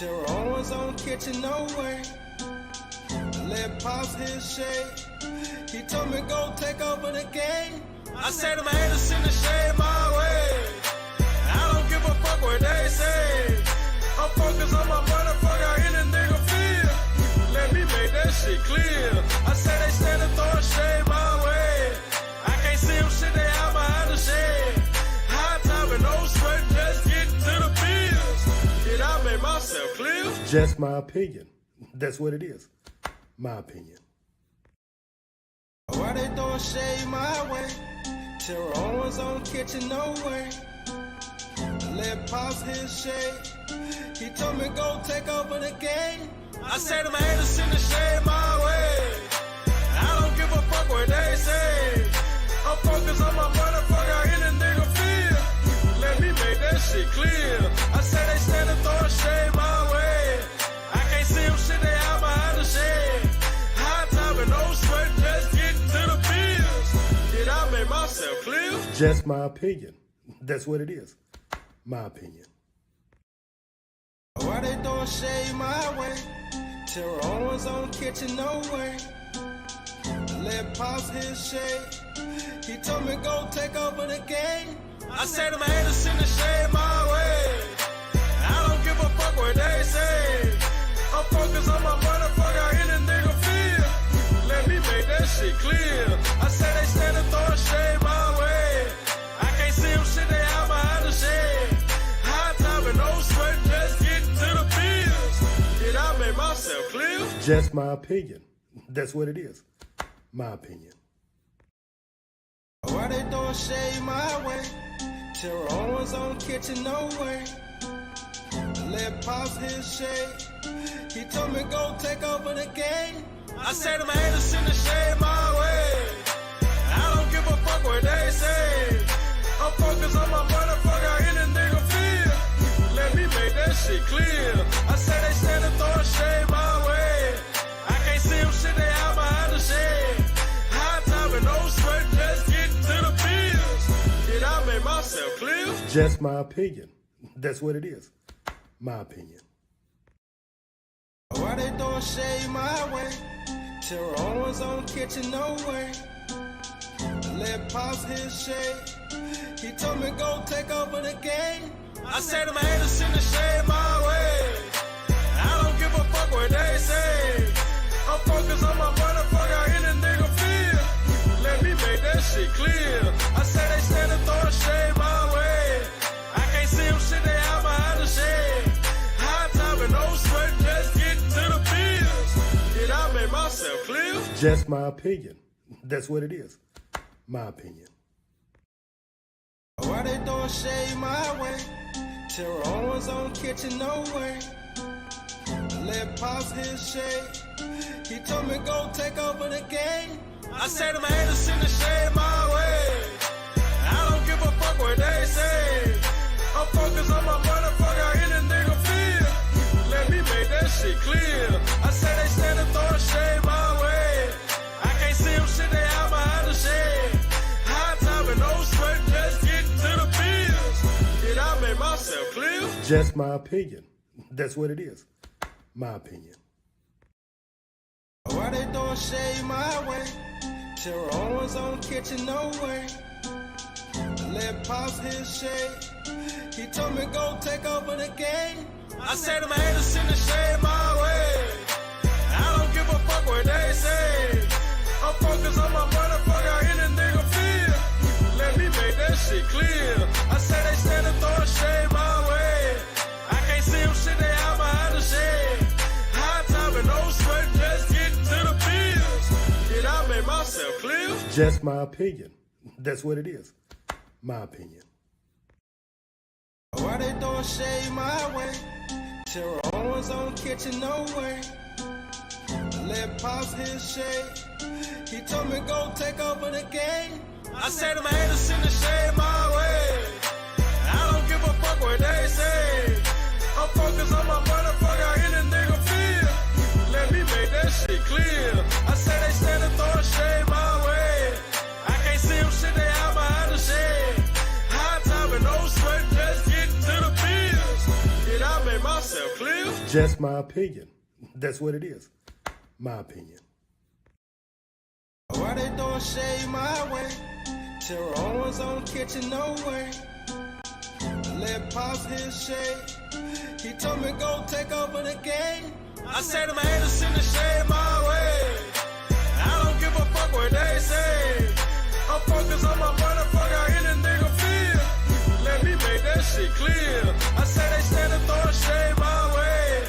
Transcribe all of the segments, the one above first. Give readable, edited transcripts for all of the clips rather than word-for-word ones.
Terror Owens on kitchen, no way. Let Pops his shade. He told me go take over the game. I said to my haters, send the shade my way. I don't give a fuck what they say. I'm focused on my motherfucker, any nigga feel. Let me make that shit clear. I said they stand and throw shade my way. I can't see them shit, they out behind the shade. High time and no sweat, just getting to the bills. Did I make myself clear? Just my opinion. That's what it is. My opinion. Why they throwing shade my way? Terror Owens on kitchen, no way. Let Pops his shade. He told me go take over the game. I said to my haters, send the shade my way. I don't give a fuck what they say. I'm focused on my motherfucker, any nigga feel. Let me make that shit clear. I said they stand and throw shade my way. I can't see them shit, they out behind the shade. High time and no sweat, just getting to the bills. Did I make myself clear? Just my opinion. That's what it is. My opinion. Why they throwing shade my way? Terror Owens on kitchen, no way. Let Pops his shade. He told me go take over the game. I said to my haters, send the shade my way. I don't give a fuck what they say. I'm focused on my motherfucker, any nigga feel. Let me make that shit clear. I said they stand and throw shade my way. I can't see them shit, they out behind the shade. High time and no sweat, just getting to the bills. Did I make myself clear? Just my opinion. That's what it is. My opinion. Why they throwing shade my way? Terror Owens on kitchen, no way. Let Pops his shade. He told me go take over the game. I said to my haters, send the shade my way. I don't give a fuck what they say. I'm focused on my motherfucker, any nigga feel. Let me make that shit clear. I said they stand and throw shade my way. I can't see them shit, they out behind the shade. High time and no sweat, just getting to the bills. Did I make myself clear? Just my opinion. That's what it is. My opinion. Why they throwing shade my way? Terror Owens on kitchen, no way. Let Pops his shade. He told me go take over the game. I said to my haters, send the shade my way. I don't give a fuck what they say. I'm focused on my motherfucker, any nigga feel. Let me make that shit clear. I said they stand and throw shade my way. I can't see them shit, they out behind the shade. High time and no sweat, just getting to the bills. Did I make myself clear? Just my opinion. That's what it is. My opinion. Why they throwing shade my way? Terror Owens on kitchen, no way. Let Pops his shade. He told me go take over the game. I said to my haters, send the shade my way. I don't give a fuck what they say. I'm focused on my motherfucker, any nigga feel. Let me make that shit clear. I said they stand and throw shade my way. I can't see them shit, they out behind the shade. High time and no sweat, just getting to the bills. Did I make myself clear? Just my opinion. That's what it is. My opinion. Why they throwing shade my way? Terror Owens on kitchen, no way. Let Pops his shade. He told me go take over the game. I said to my haters, send the shade my way. I don't give a fuck what they say. I'm focused on my motherfucker, any nigga feel. Let me make that shit clear. I said they stand and throw shade my way. I can't see them shit, they out behind the shade. High time and no sweat, just getting to the bills. Did I make myself clear? Just my opinion. That's what it is. My opinion. Why they throwing shade my way? Terror Owens on kitchen, no way. Let Pops his shade. He told me go take over the game. I said to my haters, send the shade my way. I don't give a fuck what they say. I'm focused on my motherfucker, any nigga feel. Let me make that shit clear. I said they stand and throw shade my way. I can't see them shit, they out behind the shade. High time and no sweat, just getting to the bills. Did I make myself clear? Just my opinion. That's what it is. My opinion. Why they throwing shade my way? Terror Owens on kitchen, no way. Let Pops his shade. He told me go take over the game. I said to my haters, send the shade my way. I don't give a fuck what they say. I'm focused on my motherfucker, any nigga feel. Let me make that shit clear. I said they stand and throw shade my way.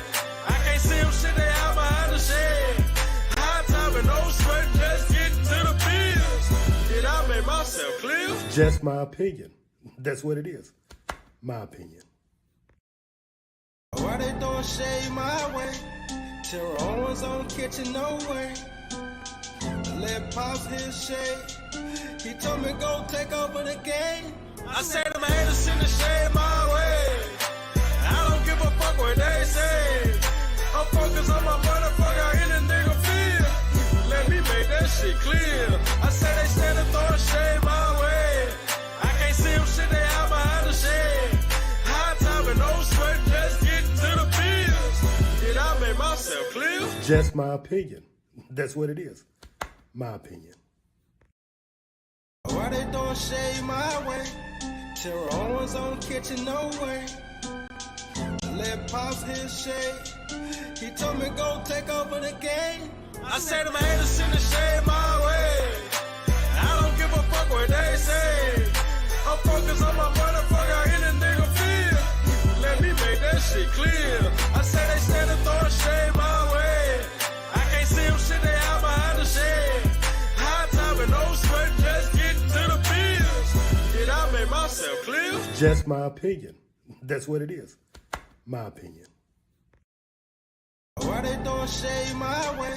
I can't see them shit, they out behind the shade. High time and no sweat, just get to the bills. Did I make myself clear? Just my opinion. That's what it is. My opinion. Why they throwing shade my way? Terror Owens on kitchen, no way. Let Pops his shade. He told me go take over the game. I said to my haters, send the shade my way. I don't give a fuck what they say. I'm focused on my motherfucker, any nigga feel. Let me make that shit clear. I said they stand and throw shade my way. I can't see them shit, they out behind the shade. High time and no sweat, just get to the bills. Did I make myself clear? Just my opinion. That's what it is. My opinion. Why they throwing shade my way? Terror Owens on kitchen, no way. Let Pops his shade. He told me go take over the game. I said to my haters, send the shade my way. I don't give a fuck what they say. I'm focused on my motherfucker, any nigga feel. Let me make that shit clear. I said they stand and throw shade my way. I can't see them shit, they out behind the shade. High time and no sweat, just get to the bills. Did I make myself clear? Just my opinion. That's what it is. My opinion. Why they throwing shade my way?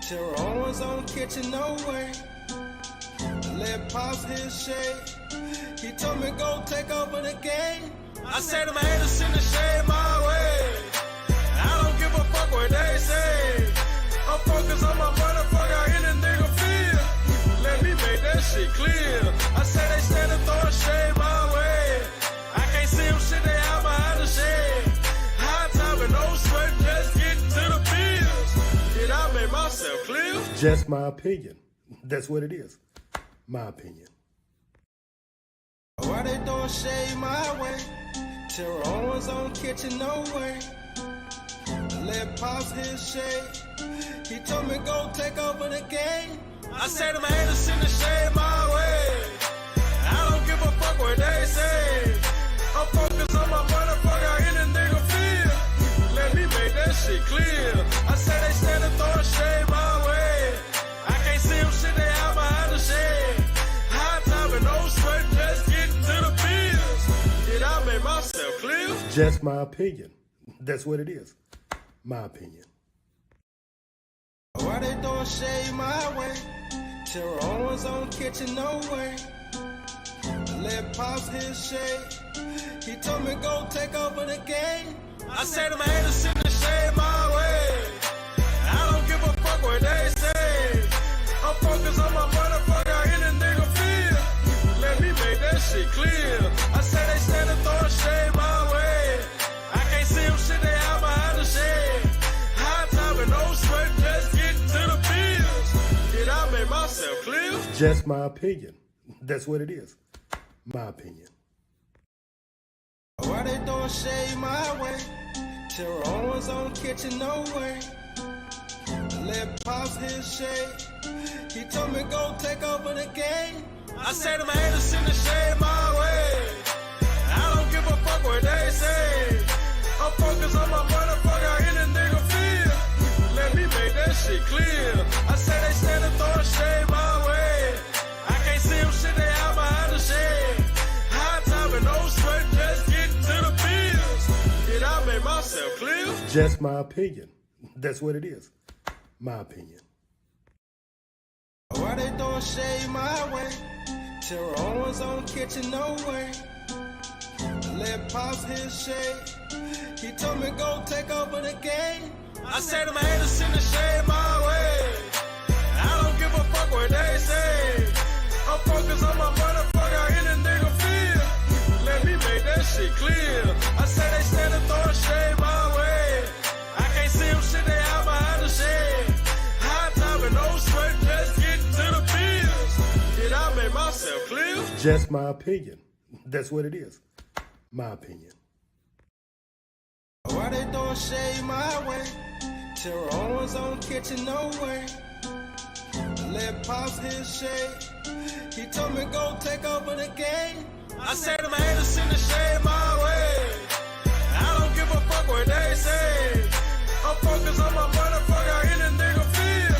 Terror Owens on kitchen, no way. Let Pops his shade. He told me go take over the game. I said to my haters, send the shade my way. I don't give a fuck what they say. I'm focused on my motherfucker, any nigga feel. Let me make that shit clear. I said they stand and throw shade my way. I can't see them shit, they out behind the shade. High time and no sweat, just get to the bills. Did I make myself clear? Just my opinion. That's what it is. My opinion. Why they throwing shade my way? Terror Owens on kitchen, no way. Let Pops his shade. He told me go take over the game. I said to my haters, send the shade my way. I don't give a fuck what they say. I'm focused on my motherfucker, any nigga feel. Let me make that shit clear. I said they stand and throw shade my way. I can't see them shit, they out behind the shade. High time and no sweat, just get to the bills. Did I make myself clear? Just my opinion. That's what it is. My opinion. Why they throwing shade my way? Terror Owens on kitchen, no way. Let Pops his shade. He told me go take over the game. I said to my haters, send the shade my way. I don't give a fuck what they say. I'm focused on my motherfucker, any nigga feel. Let me make that shit clear. I said they stand and throw shade my way. I can't see them shit, they out behind the shade. High time and no sweat, just get to the bills. Did I make myself clear? Just my opinion. That's what it is. My opinion. Why they throwing shade my way? Terror Owens on kitchen, no way. Let Pops his shade. He told me go take over the game. I said to my haters, send the shade my way. I don't give a fuck what they say. I'm focused on my motherfucker, any nigga feel. Let me make that shit clear. I said they stand and throw shade my way. I can't see them shit, they out behind the shade. High time and no sweat, just get to the bills. Did I make myself clear? Just my opinion. That's what it is. My opinion. Why they throwing shade my way? Terror Owens on kitchen, no way. Let Pops his shade. He told me go take over the game. I said to my haters, send the shade my way. I don't give a fuck what they say. I'm focused on my motherfucker, any nigga feel. Let me make that shit clear. I said they stand and throw shade my way. Just my opinion. That's what it is. My opinion. Why they throwing shade my way? Terror Owens on kitchen, no way. Let Pops his shade. He told me go take over the game. I said to my haters, send the shade my way. I don't give a fuck what they say. I'm focused on my motherfucker, any nigga feel.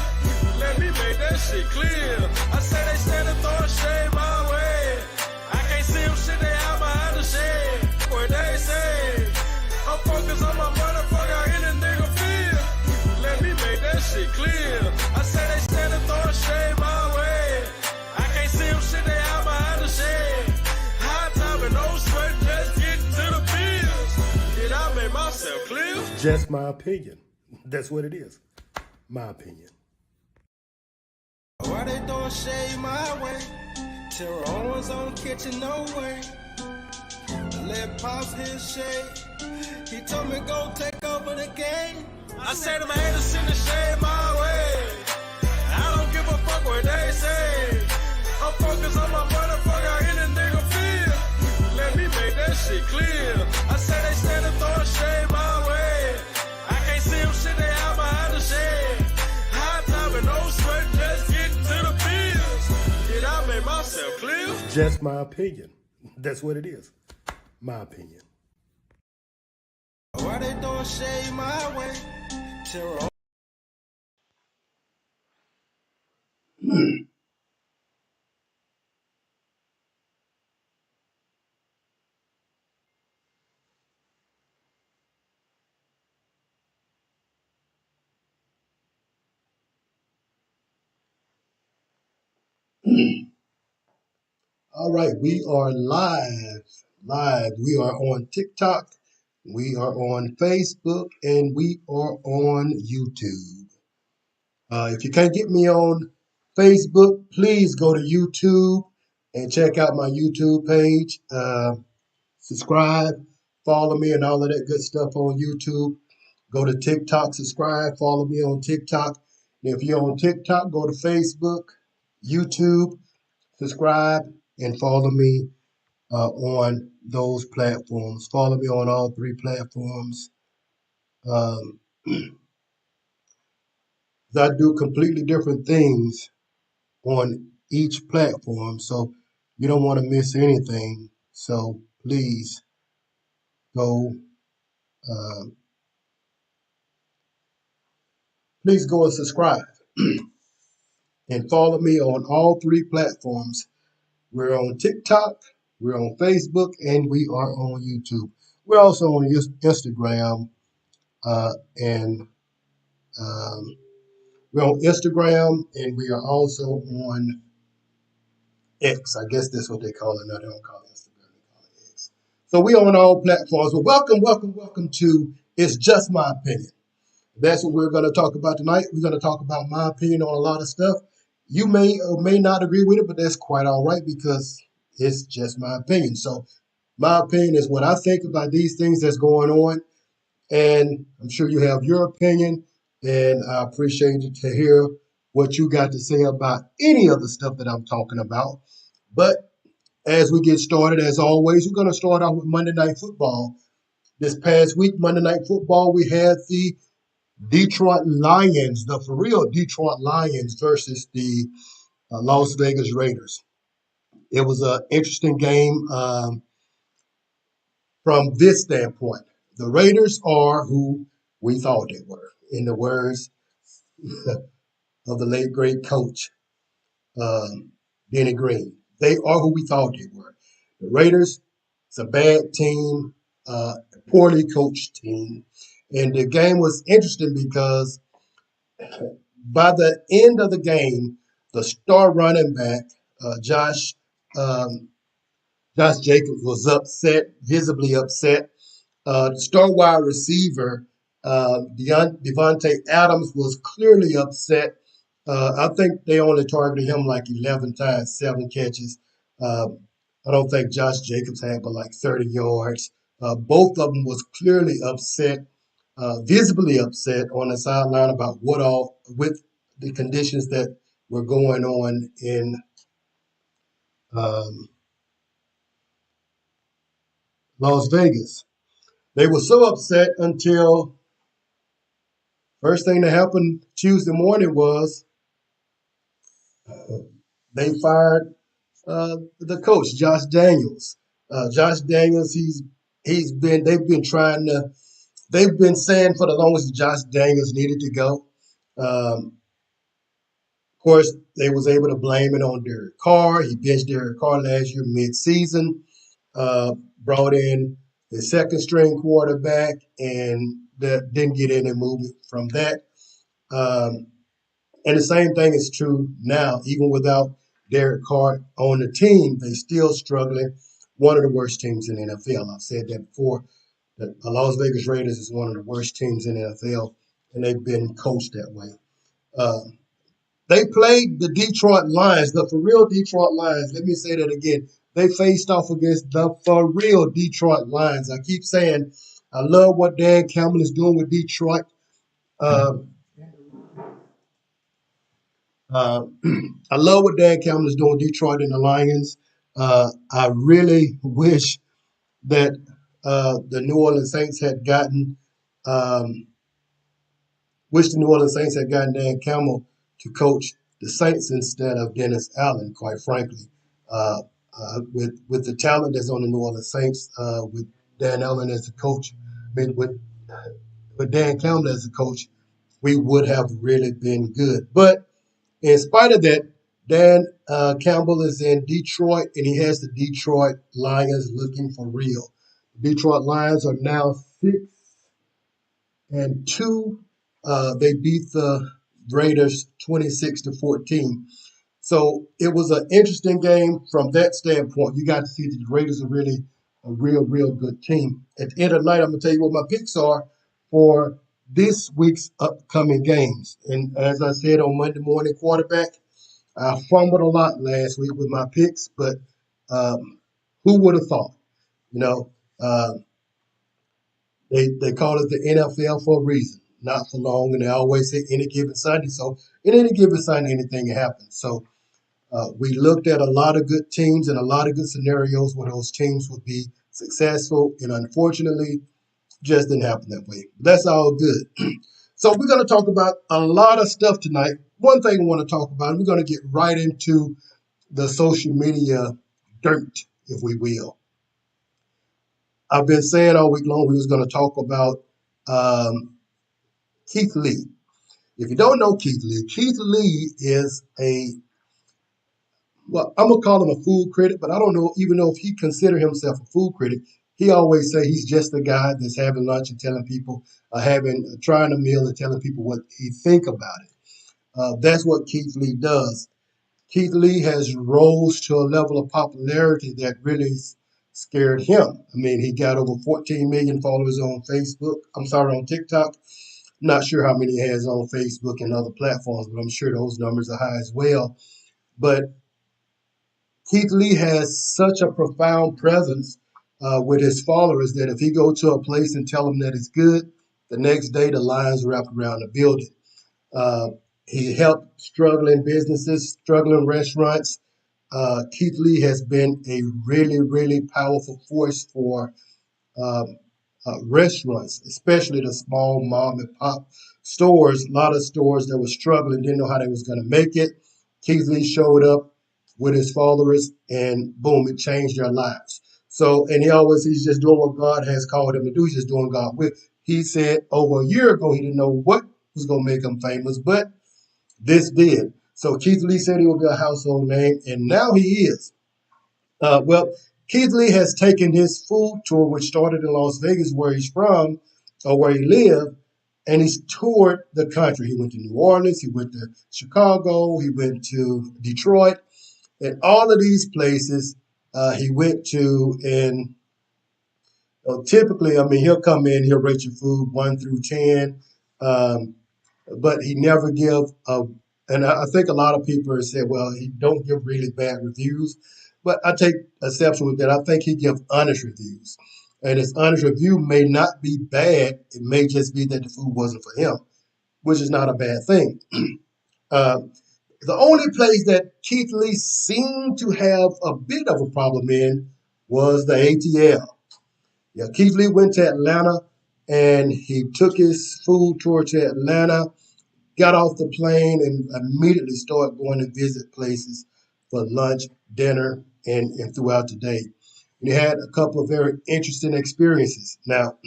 Let me make that shit clear. I say they stand and throw shade my way. I can't see them shit, they out behind the shade. What they say. I'm focused on my motherfucker, any nigga feel. Let me make that shit clear. I say they stand and throw shade my way. I can't see them shit, they out behind the shade. High time and no sweat, just get to the bills. Did I make myself clear? Just my opinion. That's what it is. My opinion. Why they throwing shade my way? Terror Owens on kitchen, no way. Let Pops his shade. He told me go take over the game. I said to my haters, send the shade my way. I don't give a fuck what they say. I'm focused on my motherfucker, any nigga feel. Let me make that shit clear. I say they stand and throw shade my way. I can't see them shit, they out behind the shade. High time and no sweat, just get to the bills. Did I make myself clear? Just my opinion. That's what it is. My opinion. Why they throwing shade my way? Terror. All right, we are live. We are on TikTok, we are on Facebook, and we are on YouTube. If you can't get me on Facebook, please go to YouTube and check out my YouTube page. Subscribe, follow me, and all of that good stuff on YouTube. Go to TikTok, subscribe, follow me on TikTok. And if you're on TikTok, go to Facebook, YouTube, subscribe, and follow me on those platforms. Follow me on all three platforms. I do completely different things on each platform, so you don't want to miss anything. So please go, and subscribe and follow me on all three platforms. We're on TikTok, we're on Facebook, and we are on YouTube. We're also on Instagram, and we're on Instagram, and we are also on X. I guess that's what they call it now. They don't call it Instagram, they call it X. So we're on all platforms. Well, welcome to It's Just My Opinion. That's what we're going to talk about tonight. We're going to talk about my opinion on a lot of stuff. You may or may not agree with it, but that's quite all right because it's just my opinion. So my opinion is what I think about these things that's going on. And I'm sure you have your opinion, and I appreciate it to hear what you got to say about any of the stuff that I'm talking about. But as we get started, as always, we're going to start off with Monday Night Football. This past week, Monday Night Football, we had the Detroit Lions, the for real Detroit Lions versus the Las Vegas Raiders. It was an interesting game from this standpoint. The Raiders are who we thought they were, in the words of the late great coach, Denny Green. They are who we thought they were. The Raiders, it's a bad team, poorly coached team. And the game was interesting because by the end of the game, the star running back, Josh Jacobs, was upset, visibly upset. The star wide receiver, Devontae Adams, was clearly upset. I think they only targeted him like 11 times, 7 catches. I don't think Josh Jacobs had but like 30 yards. Both of them was clearly upset, visibly upset on the sideline about what all, with the conditions that were going on in Las Vegas. They were so upset until first thing that happened Tuesday morning was they fired the coach, Josh Daniels. Josh Daniels, they've been trying to, they've been saying for the longest that Josh Daniels needed to go. Of course, they was able to blame it on Derek Carr. He benched Derek Carr last year mid-season, brought in the second string quarterback, and that didn't get any movement from that. Um, and the same thing is true now, even without Derek Carr on the team, they still struggling. One of the worst teams in the NFL. I've said that before. The Las Vegas Raiders is one of the worst teams in the NFL, and they've been coached that way. Uh, they played the Detroit Lions, the for real Detroit Lions. Let me say that again. They faced off against the for real Detroit Lions. I keep saying I love what Dan Campbell is doing with Detroit. Uh, uh, I love what Dan Campbell is doing with Detroit and the Lions. I really wish that the New Orleans Saints had gotten um, wish the New Orleans Saints had gotten Dan Campbell to coach the Saints instead of Dennis Allen, quite frankly. With the talent that's on the New Orleans Saints, with Dan Allen as the coach, I mean, with Dan Campbell as the coach, we would have really been good. But in spite of that, Dan Campbell is in Detroit, and he has the Detroit Lions looking for real. Detroit Lions are now 6-2. They beat the Raiders 26-14. So it was an interesting game from that standpoint. You got to see that the Raiders are really a real good team. At the end of the night, I'm going to tell you what my picks are for this week's upcoming games. And as I said on Monday morning, quarterback, I fumbled a lot last week with my picks, but who would have thought? You know, uh, they call it the NFL for a reason, not for long, and they always say any given Sunday. So in any given Sunday, anything can happen. So we looked at a lot of good teams and a lot of good scenarios where those teams would be successful, and unfortunately, just didn't happen that way. That's all good. So we're going to talk about a lot of stuff tonight. One thing we want to talk about, we're going to get right into the social media dirt, if we will. I've been saying all week long we was going to talk about Keith Lee. If you don't know Keith Lee is I'm going to call him a food critic, but I don't know, even know if he consider himself a food critic. He always say he's just a guy that's having lunch and telling people, trying a meal and telling people what he think about it. That's what Keith Lee does. Keith Lee has rose to a level of popularity that really scared him. I mean, he got over 14 million followers on on TikTok. Not sure how many he has on Facebook and other platforms, but I'm sure those numbers are high as well. But Keith Lee has such a profound presence with his followers that if he go to a place and tell them that it's good, the next day the lines wrap around the building. Uh, he helped struggling businesses, struggling restaurants. Keith Lee has been a really powerful force for um, restaurants, especially the small mom and pop stores. A lot of stores that were struggling didn't know how they was going to make it. Keith Lee showed up with his followers, and boom, it changed their lives. So, and he's just doing what God has called him to do. He's just doing God with. He said over a year ago he didn't know what was going to make him famous, but this did. So Keith Lee said he would be a household name, and now he is. Keith Lee has taken his food tour, which started in Las Vegas, where he's from, or where he lived, and he's toured the country. He went to New Orleans, he went to Chicago, he went to Detroit, and all of these places he went to. And typically, I mean, he'll come in, he'll rate your food 1 through 10, but he never give a. And I think a lot of people have said, well, he don't give really bad reviews. But I take exception with that. I think he gives honest reviews. And his honest review may not be bad. It may just be that the food wasn't for him, which is not a bad thing. The only place that Keith Lee seemed to have a bit of a problem in was the ATL. Yeah, Keith Lee went to Atlanta and he took his food tour to Atlanta, got off the plane, and immediately started going to visit places for lunch, dinner, and throughout the day. And he had a couple of very interesting experiences. Now,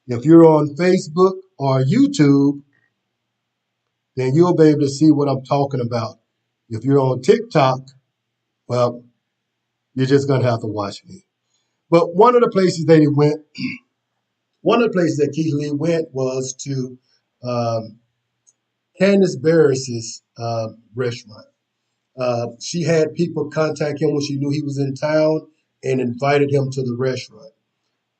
if you're on Facebook or YouTube, then you'll be able to see what I'm talking about. If you're on TikTok, well, you're just going to have to watch me. But one of the places that he went, one of the places that Keith Lee went was to um, Candace Barris's restaurant. She had people contact him when she knew he was in town and invited him to the restaurant.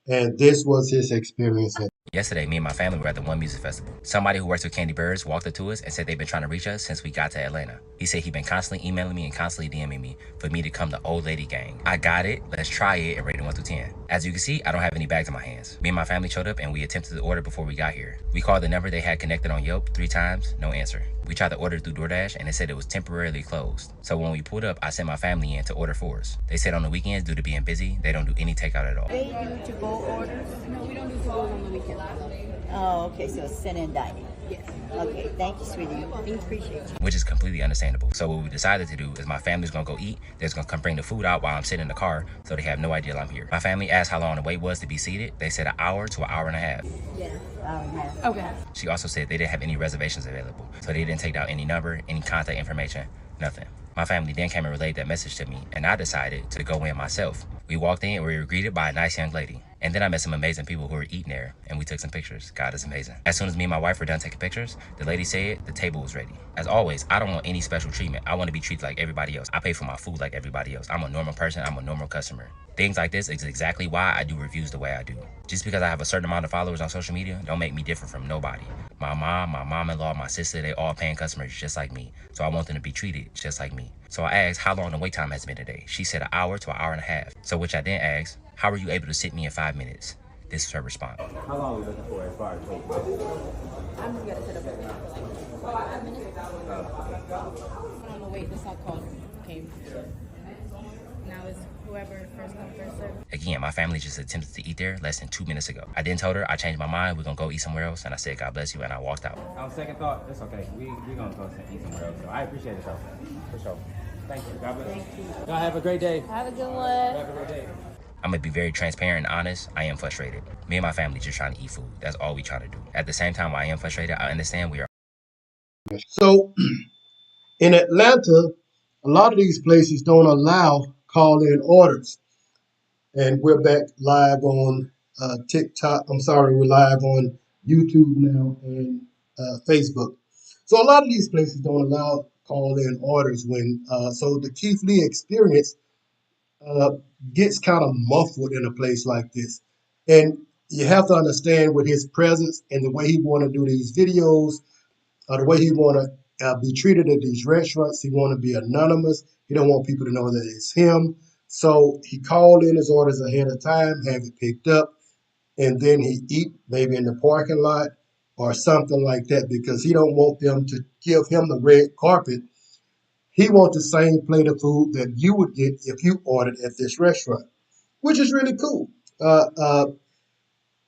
And this was his experience. Yesterday, me and my family were at the One Music Festival. Somebody who works with Candy Birds walked up to us and said they've been trying to reach us since we got to Atlanta. He said he'd been constantly emailing me and constantly DMing me for me to come to Old Lady Gang. I got it, let's try it, and rated 1 through 10. As you can see, I don't have any bags in my hands. Me and my family showed up and we attempted to order before we got here. We called the number they had connected on Yelp 3 times, no answer. We tried to order through DoorDash and it said it was temporarily closed. So when we pulled up, I sent my family in to order for us. They said on the weekends, due to being busy, they don't do any takeout at all. They do to-go orders? No, we don't do to-goes on the weekend. Oh, okay, so it's sit-in dining. Yes. Okay, thank you, sweetie. We appreciate you. Which is completely understandable. So what we decided to do is my family's gonna go eat. They're just gonna come bring the food out while I'm sitting in the car, so they have no idea I'm here. My family asked how long the wait was to be seated. They said an hour to an hour and a half. Yeah. Hour and a half. Okay. She also said they didn't have any reservations available, so they didn't take down any number, any contact information, nothing. My family then came and relayed that message to me, and I decided to go in myself. We walked in and we were greeted by a nice young lady. And then I met some amazing people who were eating there, and we took some pictures. God is amazing. As soon as me and my wife were done taking pictures, the lady said the table was ready. As always, I don't want any special treatment. I want to be treated like everybody else. I pay for my food like everybody else. I'm a normal person. I'm a normal customer. Things like this is exactly why I do reviews the way I do. Just because I have a certain amount of followers on social media don't make me different from nobody. My mom, my mom-in-law, my sister, they all paying customers just like me. So I want them to be treated just like me. So I asked how long the wait time has been today. She said an hour to an hour and a half. So which I then asked, how were you able to sit me in 5 minutes? This is her response. How long are we looking for as far as wait? I'm just gonna set up everything for like 5 minutes. But on the wait, this call came. Now it's whoever first come, first serve. Again, my family just attempted to eat there less than 2 minutes ago. I then told her I changed my mind. We're gonna go eat somewhere else. And I said, God bless you. And I walked out. On second thought, it's okay. We're gonna go eat somewhere else. So I appreciate it though. For sure. Thank you. God bless. Thank you. Y'all have a great day. Have a good one. Have a great day. I'm gonna be very transparent and honest. I am frustrated. Me and my family just trying to eat food. That's all we trying to do. At the same time, while I am frustrated, I understand we are. So in Atlanta, a lot of these places don't allow call-in orders. And we're back live on TikTok. I'm sorry, we're live on YouTube now and Facebook. So a lot of these places don't allow call-in orders when, so the Keith Lee experience gets kind of muffled in a place like this. And you have to understand with his presence and the way he want to do these videos, the way he want to be treated at these restaurants, he want to be anonymous. He don't want people to know that it's him. So he called in his orders ahead of time, have it picked up, and then he eat maybe in the parking lot or something like that because he don't want them to give him the red carpet. He wants the same plate of food that you would get if you ordered at this restaurant, which is really cool.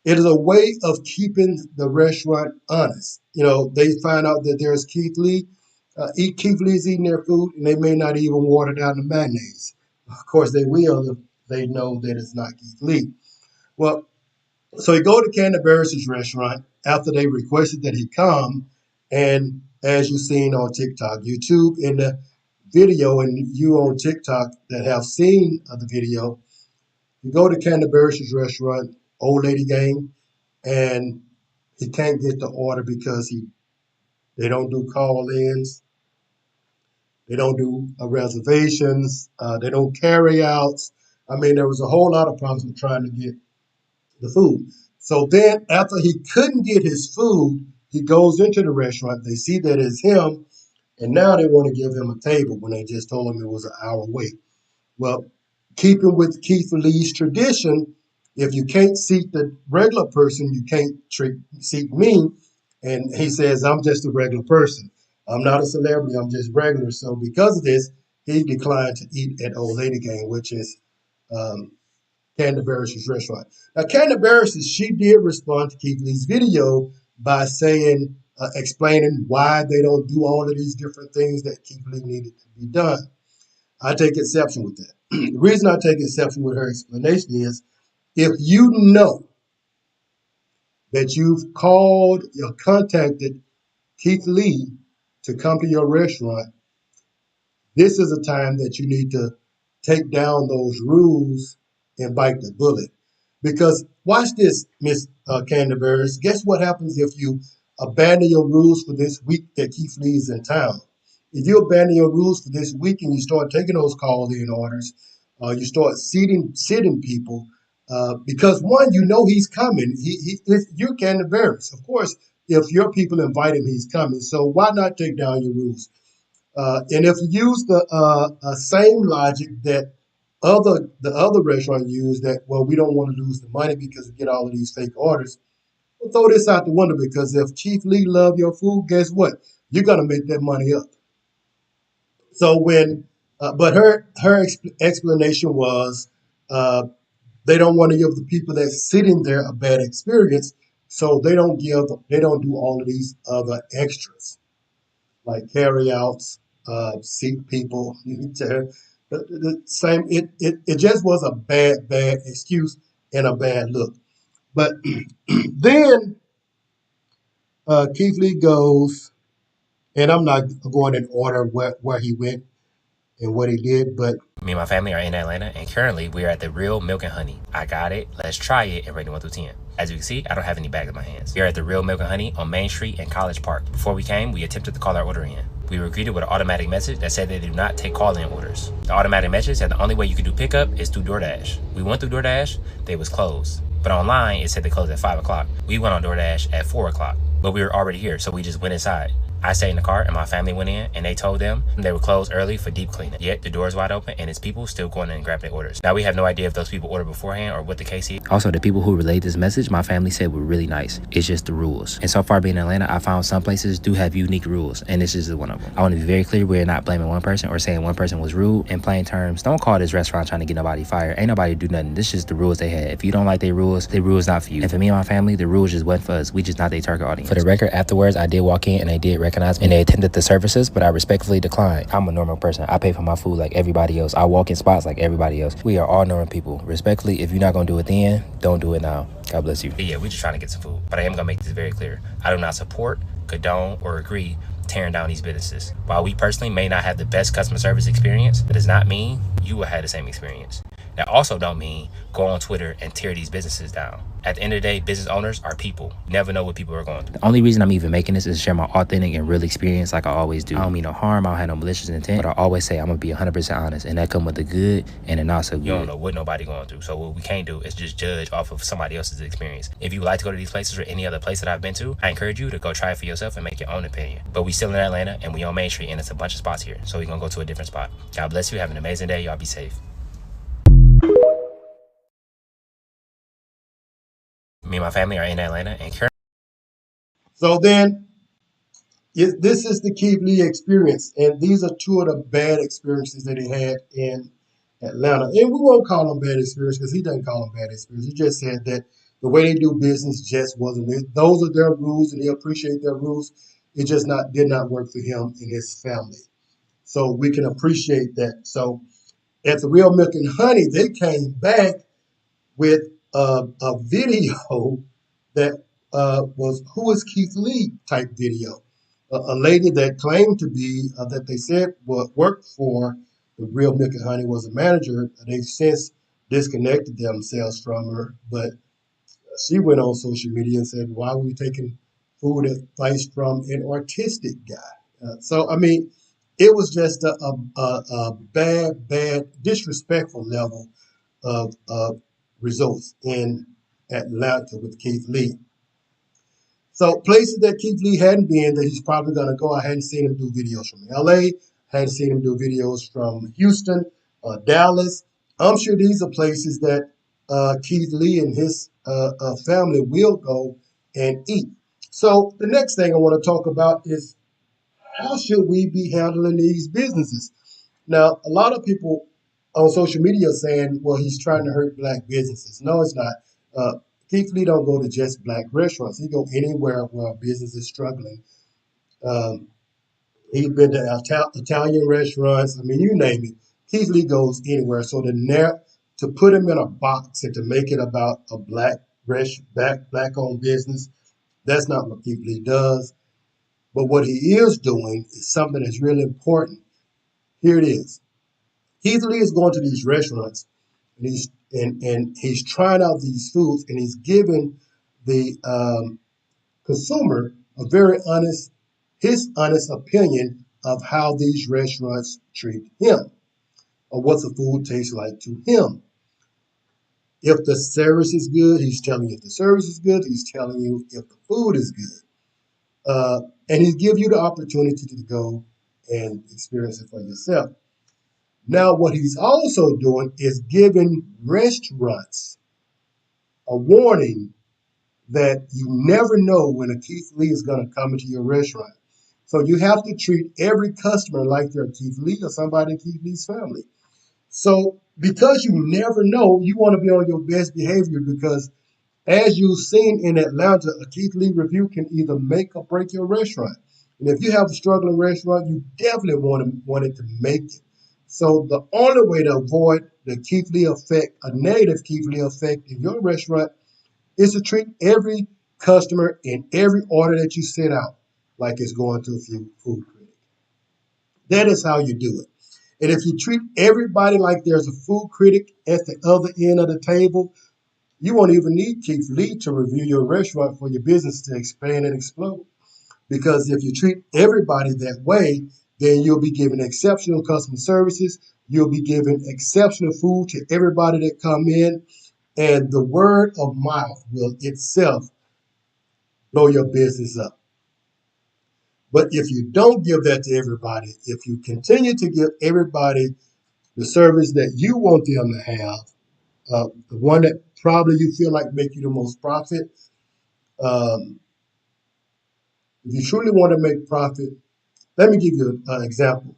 It is a way of keeping the restaurant honest. You know, they find out that there's Keith Lee. Keith Lee's eating their food, and they may not even water down the mayonnaise. Of course, they will if they know that it's not Keith Lee. Well, so he go to Candy Barris's restaurant after they requested that he come, and as you've seen on TikTok, YouTube, in the video, and you on TikTok that have seen the video, you go to Candy Barris's restaurant, Old Lady Gang, and he can't get the order because they don't do call-ins, they don't do reservations, they don't carry outs. I mean, there was a whole lot of problems with trying to get the food. So then after he couldn't get his food, he goes into the restaurant. They see that it's him, and now they want to give him a table when they just told him it was an hour wait. Well, keeping with Keith Lee's tradition, if you can't seat the regular person, you can't seat me. And he says, I'm just a regular person. I'm not a celebrity. I'm just regular. So because of this, he declined to eat at Old Lady Gang, which is Candace Barris's restaurant. Now, Candace Barris, she did respond to Keith Lee's video by saying, explaining why they don't do all of these different things that Keith Lee needed to be done. I take exception with that. The reason I take exception with her explanation is if you know that you've called or contacted Keith Lee to come to your restaurant, this is a time that you need to take down those rules and bite the bullet. Because watch this, Miss Candace Barris. Guess what happens if you abandon your rules for this week that Keith Lee is in town? If you abandon your rules for this week and you start taking those call-in orders, you start sitting people, because one, you know he's coming. If you're Candace Barris, of course, if your people invite him, he's coming. So why not take down your rules? And if you use the same logic that the other restaurant used, that, well, we don't want to lose the money because we get all of these fake orders, well, throw this out the window, because if Chief Lee love your food, guess what? You're gonna make that money up. So but her explanation was, they don't want to give the people that's sitting there a bad experience, so they don't do all of these other extras like carry outs, seat people. The same. It just was a bad excuse and a bad look. But then Keith Lee goes, and I'm not going in order where he went and what he did, but Me and my family are in Atlanta, and currently we are at the Real Milk and Honey. I got it. Let's try it and rate it 1 through 10. As you can see, I don't have any bags in my hands. We are at the Real Milk and Honey on Main Street in College Park. Before we came, we attempted to call our order in. We were greeted with an automatic message that said they do not take call-in orders. The automatic message said the only way you can do pickup is through DoorDash. We went through DoorDash, they was closed. But online, it said they closed at 5 o'clock. We went on DoorDash at 4 o'clock, but we were already here, so we just went inside. I stayed in the car and my family went in, and they told them they were closed early for deep cleaning. Yet the door is wide open and it's people still going in and grabbing their orders. Now we have no idea if those people ordered beforehand or what the case is. Also, the people who relayed this message, my family said were really nice. It's just the rules. And so far being in Atlanta, I found some places do have unique rules, and this is one of them. I want to be very clear, we're not blaming one person or saying one person was rude. In plain terms, don't call this restaurant trying to get nobody fired. Ain't nobody do nothing. This is just the rules they had. If you don't like their rules not for you. And for me and my family, the rules just wasn't for us. We just not their target audience. For the record, afterwards, I did walk in and they did recognize me and they attended the services, but I respectfully declined. I'm a normal person. I pay for my food like everybody else. I walk in spots like everybody else. We are all normal people. Respectfully, if you're not gonna do it then, don't do it now. God bless you. Yeah, we're just trying to get some food. But I am gonna make this very clear. I do not support, condone, or agree tearing down these businesses. While we personally may not have the best customer service experience, that does not mean you will have the same experience. That also don't mean go on Twitter and tear these businesses down. At the end of the day, business owners are people. You never know what people are going through. The only reason I'm even making this is to share my authentic and real experience like I always do. I don't mean no harm, I don't have no malicious intent, but I always say I'm gonna be 100% honest, and that come with the good and the not so good. You don't know what nobody going through, so what we can't do is just judge off of somebody else's experience. If you would like to go to these places or any other place that I've been to, I encourage you to go try it for yourself and make your own opinion. But we still in Atlanta, and we on Main Street, and it's a bunch of spots here, so we're gonna go to a different spot. God bless you, have an amazing day, y'all be safe. Me and my family are in Atlanta, and so then this is the Keith Lee experience, and these are two of the bad experiences that he had in Atlanta. And we won't call them bad experience because he doesn't call them bad experience. He just said that the way they do business just wasn't it. Those are their rules, and they appreciate their rules. It just did not work for him and his family. So we can appreciate that. So at the Real Milk and Honey, they came back with a video that was "Who is Keith Lee" type video. A lady that claimed to be, that they said worked for the Real Milk and Honey was a manager. They've since disconnected themselves from her, but she went on social media and said, "Why are we taking food advice from an artistic guy?" So, I mean, it was just a bad, disrespectful level of results in Atlanta with Keith Lee. So places that Keith Lee hadn't been that he's probably going to go. I hadn't seen him do videos from LA. Hadn't seen him do videos from Houston, Dallas. I'm sure these are places that Keith Lee and his family will go and eat. So the next thing I want to talk about is how should we be handling these businesses? Now, a lot of people on social media saying, well, he's trying to hurt black businesses. No, it's not. Keith Lee don't go to just black restaurants. He go anywhere where a business is struggling. Um, he's been to Italian restaurants. I mean, you name it. Keith Lee goes anywhere. So to put him in a box and to make it about a black owned business, that's not what Keith Lee does. But what he is doing is something that's really important. Here it is. Keith Lee is going to these restaurants and he's trying out these foods and he's giving the consumer a very his honest opinion of how these restaurants treat him or what the food tastes like to him. If the service is good, he's telling you if the service is good. He's telling you if the food is good. And he gives you the opportunity to go and experience it for yourself. Now, what he's also doing is giving restaurants a warning that you never know when a Keith Lee is going to come into your restaurant. So you have to treat every customer like they're Keith Lee or somebody in Keith Lee's family. So because you never know, you want to be on your best behavior because as you've seen in Atlanta, a Keith Lee review can either make or break your restaurant. And if you have a struggling restaurant, you definitely want it to make it. So the only way to avoid the Keith Lee effect, a negative Keith Lee effect in your restaurant, is to treat every customer and every order that you set out like it's going to a food critic. That is how you do it. And if you treat everybody like there's a food critic at the other end of the table, you won't even need Keith Lee to review your restaurant for your business to expand and explode. Because if you treat everybody that way, then you'll be giving exceptional customer services. You'll be giving exceptional food to everybody that come in. And the word of mouth will itself blow your business up. But if you don't give that to everybody, if you continue to give everybody the service that you want them to have, the one that probably you feel like make you the most profit, if you truly want to make profit, let me give you an example.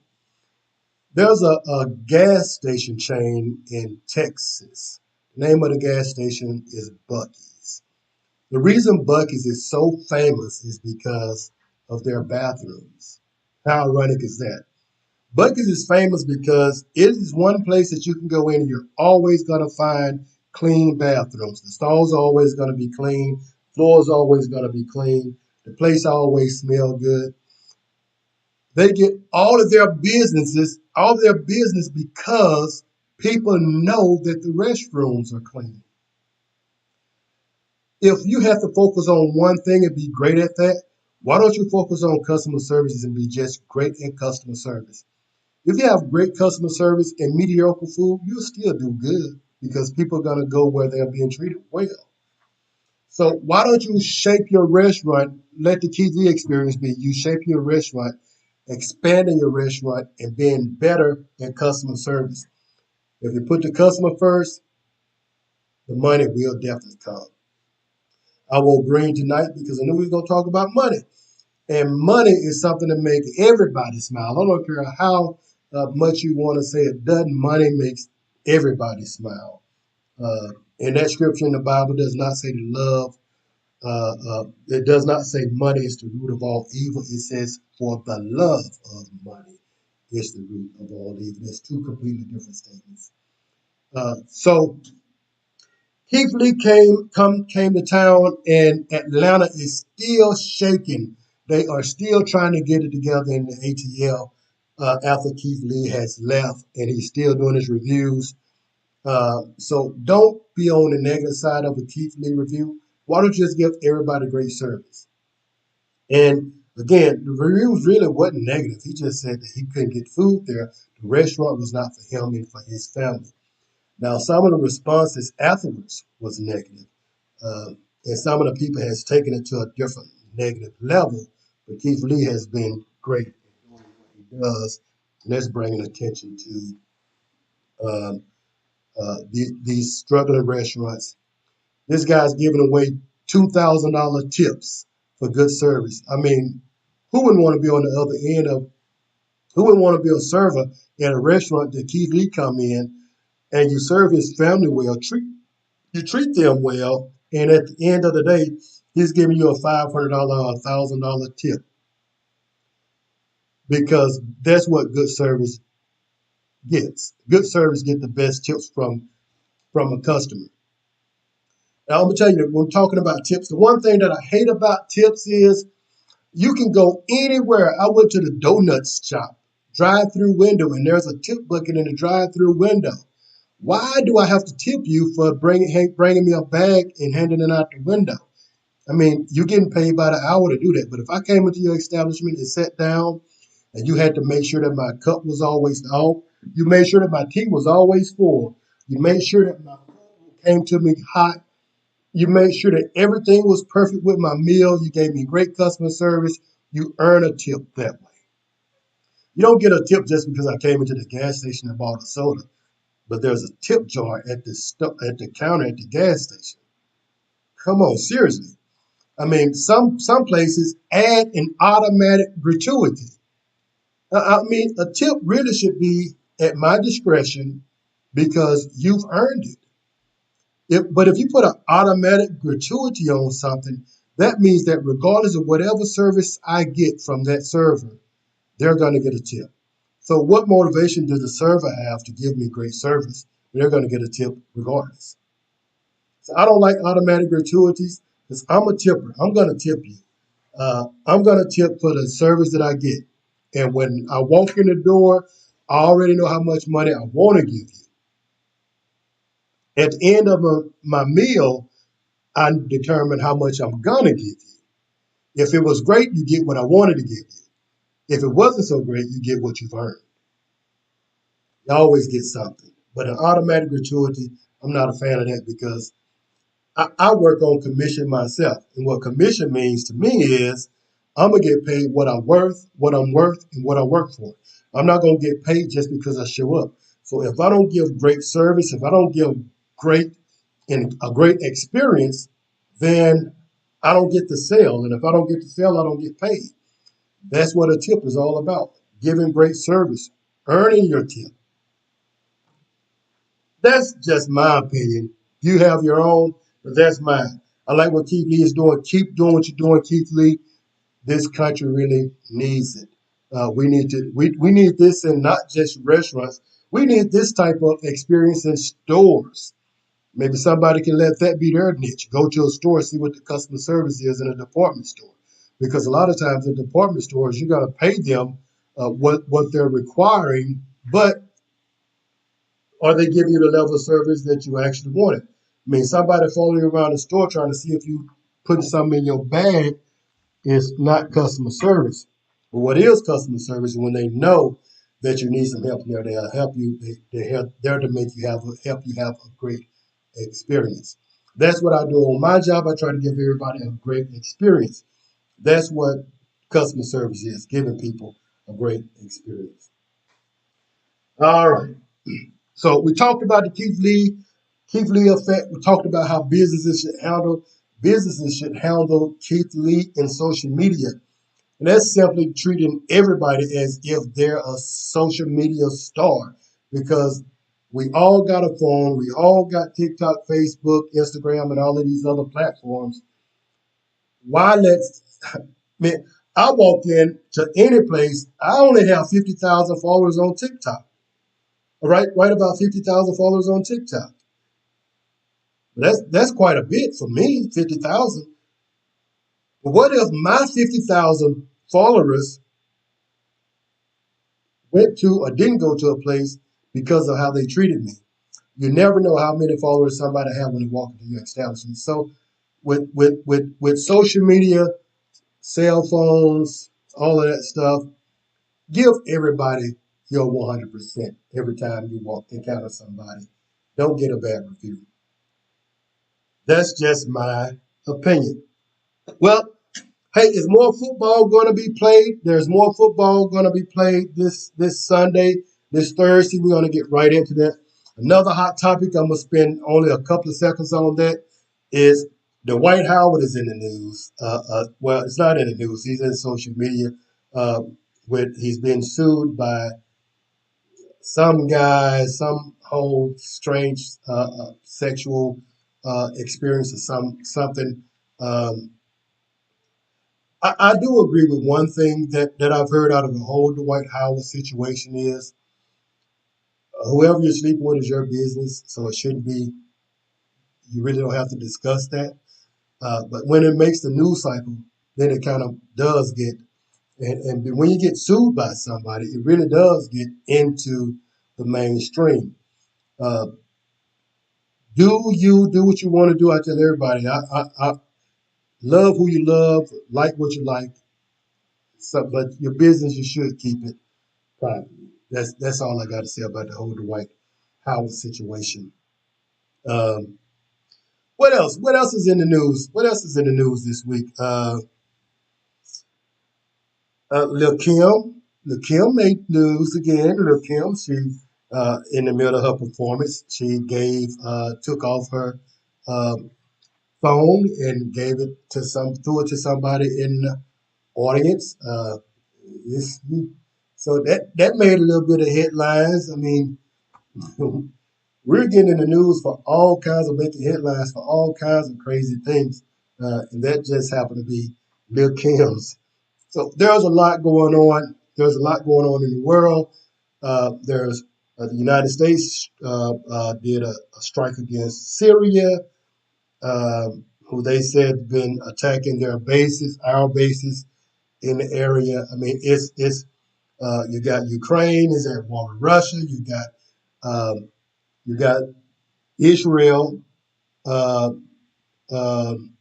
There's a gas station chain in Texas. The name of the gas station is Buc-ee's. The reason Buc-ee's is so famous is because of their bathrooms. How ironic is that? Buc-ee's is famous because it is one place that you can go in and you're always going to find clean bathrooms. The stalls are always going to be clean. Floors are always going to be clean. The place always smells good. They get all of their business because people know that the restrooms are clean. If you have to focus on one thing and be great at that, why don't you focus on customer services and be just great at customer service? If you have great customer service and mediocre food, you'll still do good because people are going to go where they're being treated well. So why don't you shape your restaurant? Let the Keith Lee experience be you shaping your restaurant, expanding your restaurant, and being better at customer service. If you put the customer first, the money will definitely come. I wore green tonight because I knew we were going to talk about money. And money is something that makes everybody smile. I don't care how much you want to say it doesn't. Money makes everybody smile. And that scripture in the Bible does not say to love. It does not say money is the root of all evil. It says for the love of money is the root of all evil. There's two completely different statements. So Keith Lee came to town, and Atlanta is still shaking. They are still trying to get it together in the ATL after Keith Lee has left, and he's still doing his reviews. So don't be on the negative side of a Keith Lee review. Why don't you just give everybody great service? And again, the reviews really wasn't negative. He just said that he couldn't get food there. The restaurant was not for him and for his family. Now, some of the responses afterwards was negative. And some of the people has taken it to a different negative level. But Keith Lee has been great at doing what he does. And that's bringing attention to these struggling restaurants. This guy's giving away $2,000 tips for good service. I mean, who wouldn't want to be on the other end of, who wouldn't want to be a server at a restaurant that Keith Lee come in and you serve his family well, you treat them well, and at the end of the day, he's giving you a $500 or $1,000 tip because that's what good service gets. Good service get the best tips from a customer. Now, I'm gonna tell you, when I'm talking about tips, the one thing that I hate about tips is you can go anywhere. I went to the donuts shop, drive-through window, and there's a tip bucket in the drive-through window. Why do I have to tip you for bringing me a bag and handing it out the window? I mean, you're getting paid by the hour to do that. But if I came into your establishment and sat down and you had to make sure that my cup was always off, you made sure that my tea was always full, you made sure that my food came to me hot, you made sure that everything was perfect with my meal, you gave me great customer service, you earn a tip that way. You don't get a tip just because I came into the gas station and bought a soda, but there's a tip jar at the counter at the gas station. Come on, seriously. I mean, some places add an automatic gratuity. I mean, a tip really should be at my discretion because you've earned it. But if you put an automatic gratuity on something, that means that regardless of whatever service I get from that server, they're going to get a tip. So what motivation does the server have to give me great service? They're going to get a tip regardless. So I don't like automatic gratuities because I'm a tipper. I'm going to tip you. I'm going to tip for the service that I get. And when I walk in the door, I already know how much money I want to give you. At the end of my meal, I determine how much I'm going to give you. If it was great, you get what I wanted to give you. If it wasn't so great, you get what you've earned. You always get something. But an automatic gratuity, I'm not a fan of that because I work on commission myself. And what commission means to me is I'm going to get paid what I'm worth, and what I work for. I'm not going to get paid just because I show up. So if I don't give great service, if I don't give a great experience, then I don't get the sale. And if I don't get the sale, I don't get paid. That's what a tip is all about. Giving great service, earning your tip. That's just my opinion. You have your own, but that's mine. I like what Keith Lee is doing. Keep doing what you're doing, Keith Lee. This country really needs it. We need this in not just restaurants. We need this type of experience in stores. Maybe somebody can let that be their niche. Go to a store, see what the customer service is in a department store. Because a lot of times in department stores, you got to pay them what they're requiring, but are they giving you the level of service that you actually wanted? I mean, somebody following you around the store trying to see if you putting something in your bag is not customer service. But what is customer service is when they know that you need some help there, they'll help you. They're there to help you have a great experience. That's what I do on my job. I try to give everybody a great experience. That's what customer service is, giving people a great experience. All right. So we talked about the Keith Lee effect. We talked about how businesses should handle Keith Lee in social media. And that's simply treating everybody as if they're a social media star because we all got a phone. We all got TikTok, Facebook, Instagram, and all of these other platforms. Man, I walk in to any place. I only have 50,000 followers on TikTok. All right about 50,000 followers on TikTok. That's quite a bit for me, 50,000. But what if my 50,000 followers went to or didn't go to a place because of how they treated me? You never know how many followers somebody have when they walk into your establishment. So with social media, cell phones, all of that stuff, give everybody your 100% every time you encounter somebody. Don't get a bad review. That's just my opinion. Well, hey, is more football going to be played? There's more football going to be played this Sunday, this Thursday. We're going to get right into that. Another hot topic, I'm going to spend only a couple of seconds on that, is Dwight Howard is in the news. Well, it's not in the news. He's in social media. He's been sued by some guy, some whole strange sexual experience or something. Um, I do agree with one thing that I've heard out of the whole Dwight Howard situation is whoever you're sleeping with is your business, so it shouldn't be. You really don't have to discuss that. But when it makes the news cycle, then it kind of does get. And when you get sued by somebody, it really does get into the mainstream. Uh, do you do what you want to do? I tell everybody, I love who you love, like what you like. So, but your business, you should keep it private. That's all I got to say about the whole Dwight Howard situation. Um, what else? What else is in the news? What else is in the news this week? Lil Kim. Lil Kim made news again. Lil Kim, she in the middle of her performance, she took off her um, phone and threw it to somebody in the audience. This, so that made a little bit of headlines. I mean, we're getting in the news for all kinds of making headlines for all kinds of crazy things, and that just happened to be Lil Kim's. So there's a lot going on. There's a lot going on in the world. There's the United States did a strike against Syria, who they said been attacking their bases, our bases in the area. I mean, it's you got Ukraine is at war with Russia. You got Israel. Uh, um,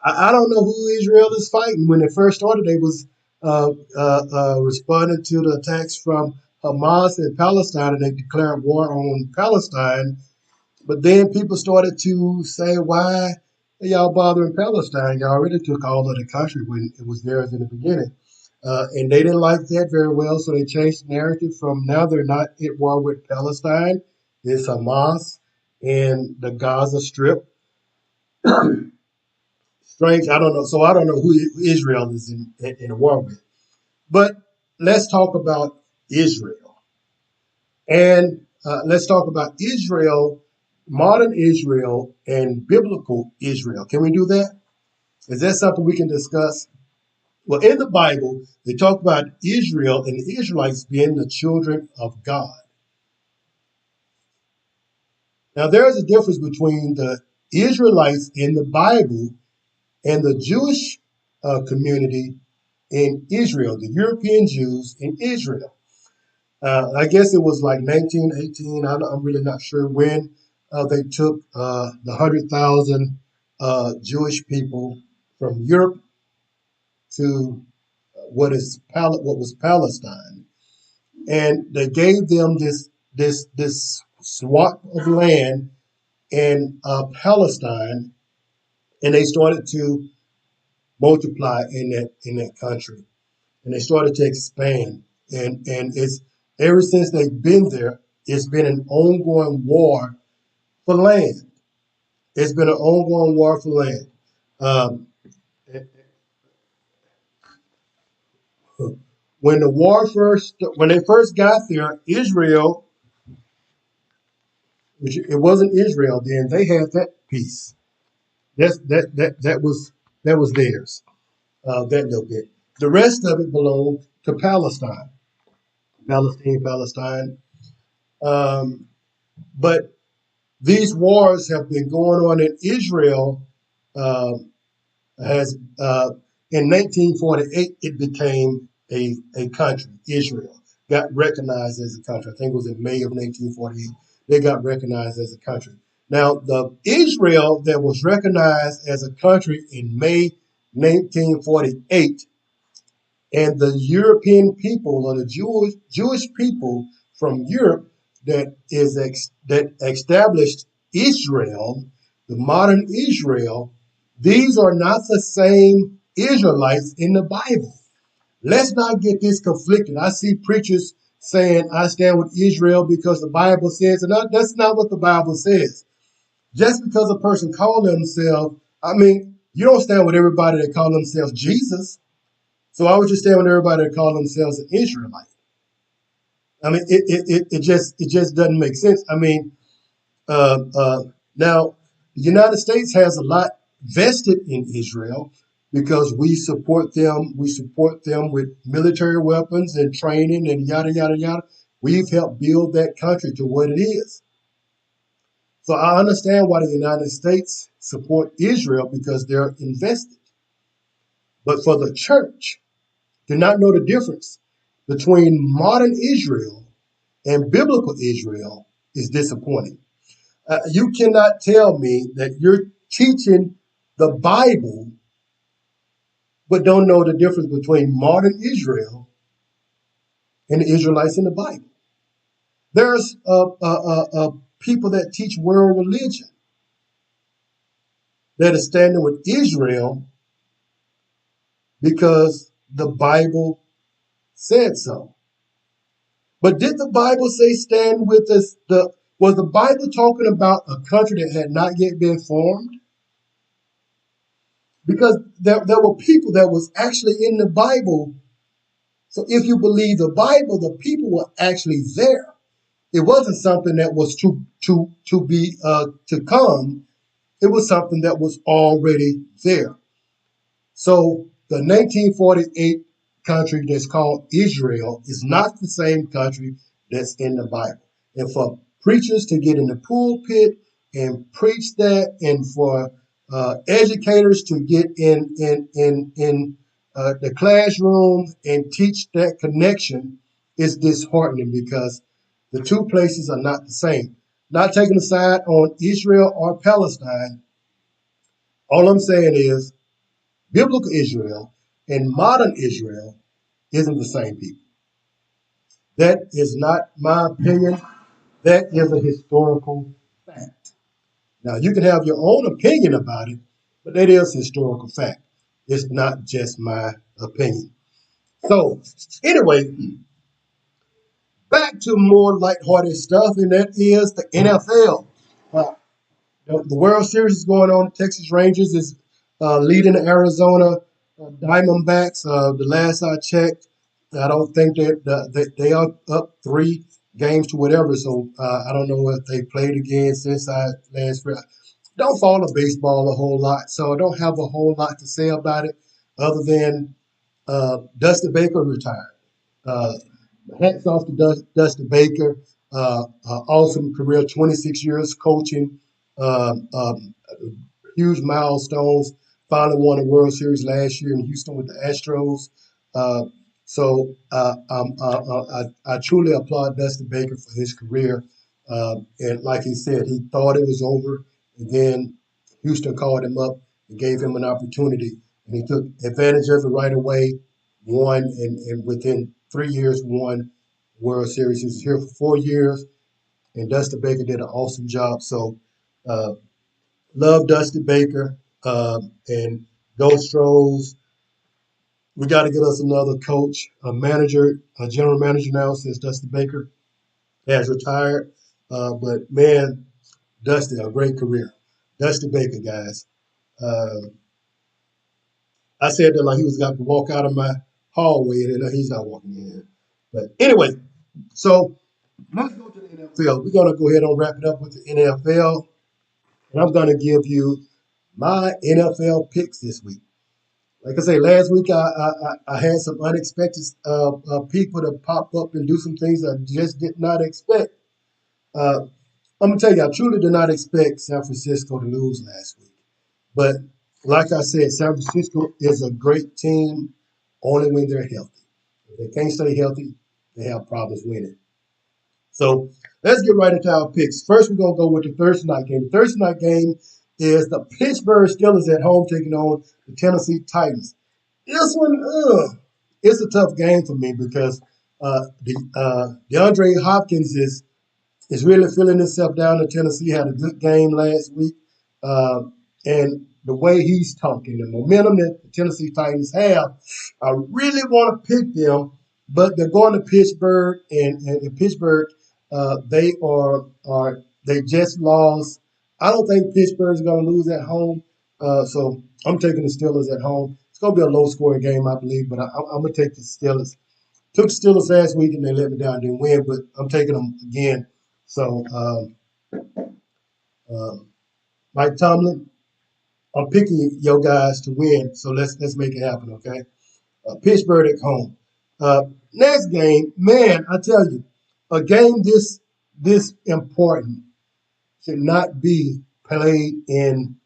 I don't know who Israel is fighting. When it first started, they was responding to the attacks from Hamas in Palestine, and they declared war on Palestine. But then people started to say, "Why are y'all bothering Palestine? Y'all already took all of the country when it was theirs in the beginning." And they didn't like that very well, so they changed the narrative from now they're not at war with Palestine. It's Hamas and the Gaza Strip. Strange. I don't know. So I don't know who Israel is in a war with. But let's talk about Israel. And let's talk about Israel, modern Israel, and biblical Israel. Can we do that? Is that something we can discuss? Well, in the Bible, they talk about Israel and the Israelites being the children of God. Now, there is a difference between the Israelites in the Bible and the Jewish community in Israel, the European Jews in Israel. I guess it was like 1918. I'm really not sure when they took the 100,000 Jewish people from Europe to what was Palestine, and they gave them this swath of land in Palestine, and they started to multiply in that country, and they started to expand, and it's ever since they've been there, it's been an ongoing war for land. It's been an ongoing war for land. Um, when they first got there, Israel, which it wasn't Israel then, they had that piece. That was theirs. That little bit. The rest of it belonged to Palestine. Palestine. Um, but these wars have been going on in Israel. Has In 1948 it became a country. Israel got recognized as a country. I think it was in May of 1948. They got recognized as a country. Now, the Israel that was recognized as a country in May 1948, and the European people or the Jewish people from Europe that established Israel, the modern Israel, these are not the same Israelites in the Bible. Let's not get this conflicted. I see preachers saying, I stand with Israel because the Bible says, and that's not what the Bible says. Just because a person calls themselves, you don't stand with everybody that call themselves Jesus. So why would you stand with everybody that call themselves an Israelite? I mean, it just doesn't make sense. I mean, now the United States has a lot vested in Israel because we support them. We support them with military weapons and training and yada yada yada. We've helped build that country to what it is. So I understand why the United States support Israel because they're invested. But for the church to not know the difference between modern Israel and biblical Israel is disappointing. You cannot tell me that you're teaching the Bible but don't know the difference between modern Israel and the Israelites in the Bible. There's people that teach world religion that are standing with Israel because the Bible said so. But did the Bible say stand with us? Was the Bible talking about a country that had not yet been formed? Because there were people that was actually in the Bible. So if you believe the Bible, the people were actually there. It wasn't something that was to come. It was something that was already there. So the 1948 country that's called Israel is not the same country that's in the Bible. And for preachers to get in the pulpit and preach that, and for educators to get in the classroom and teach that connection is disheartening because the two places are not the same. Not taking a side on Israel or Palestine. All I'm saying is biblical Israel and modern Israel isn't the same people. That is not my opinion. That is a historical fact. Now, you can have your own opinion about it, but that is historical fact. It's not just my opinion. So, anyway, back to more lighthearted stuff, and that is the NFL. The World Series is going on. Texas Rangers is leading the Arizona Diamondbacks. The last I checked, I don't think that they are up 3 games to whatever. So I don't know if they played again since I last read. Don't follow baseball a whole lot, so I don't have a whole lot to say about it other than Dusty Baker retired. Uh, Hats off to Dusty Baker. Awesome career, 26 years coaching. Uh, um, Huge milestones. Finally won a World Series last year in Houston with the Astros. I truly applaud Dusty Baker for his career. And like he said, he thought it was over. And then Houston called him up and gave him an opportunity. And he took advantage of it right away, won, and within 3 years won World Series. He was here for 4 years, and Dusty Baker did an awesome job. So uh, love Dusty Baker and Go Stros. We got to get us another coach, a general manager now since Dusty Baker has retired. But man, Dusty, a great career. Dusty Baker, guys. Uh, I said that like he was got to walk out of my hallway, and he's not walking in. But anyway, so let's go to the NFL. We're going to go ahead and wrap it up with the NFL. And I'm going to give you my NFL picks this week. Like I say, last week I had some unexpected people to pop up and do some things I just did not expect. Uh, I'm going to tell you, I truly did not expect San Francisco to lose last week. But like I said, San Francisco is a great team only when they're healthy. If they can't stay healthy, they have problems winning. So let's get right into our picks. First, we're going to go with the Thursday night game. The Thursday night game is the Pittsburgh Steelers at home taking on the Tennessee Titans. This one, it's a tough game for me because DeAndre Hopkins is really feeling himself down in Tennessee. Had a good game last week. And the way he's talking, the momentum that the Tennessee Titans have, I really want to pick them, but they're going to Pittsburgh, and in Pittsburgh, they just lost. I don't think Pittsburgh's going to lose at home, so I'm taking the Steelers at home. It's going to be a low-scoring game, I believe, but I'm going to take the Steelers Took the Steelers last week and they let me down, didn't win, but I'm taking them again. So, Mike Tomlin, I'm picking your guys to win. So let's make it happen, okay? Pittsburgh at home. Next game, man, I tell you, a game this important should not be played in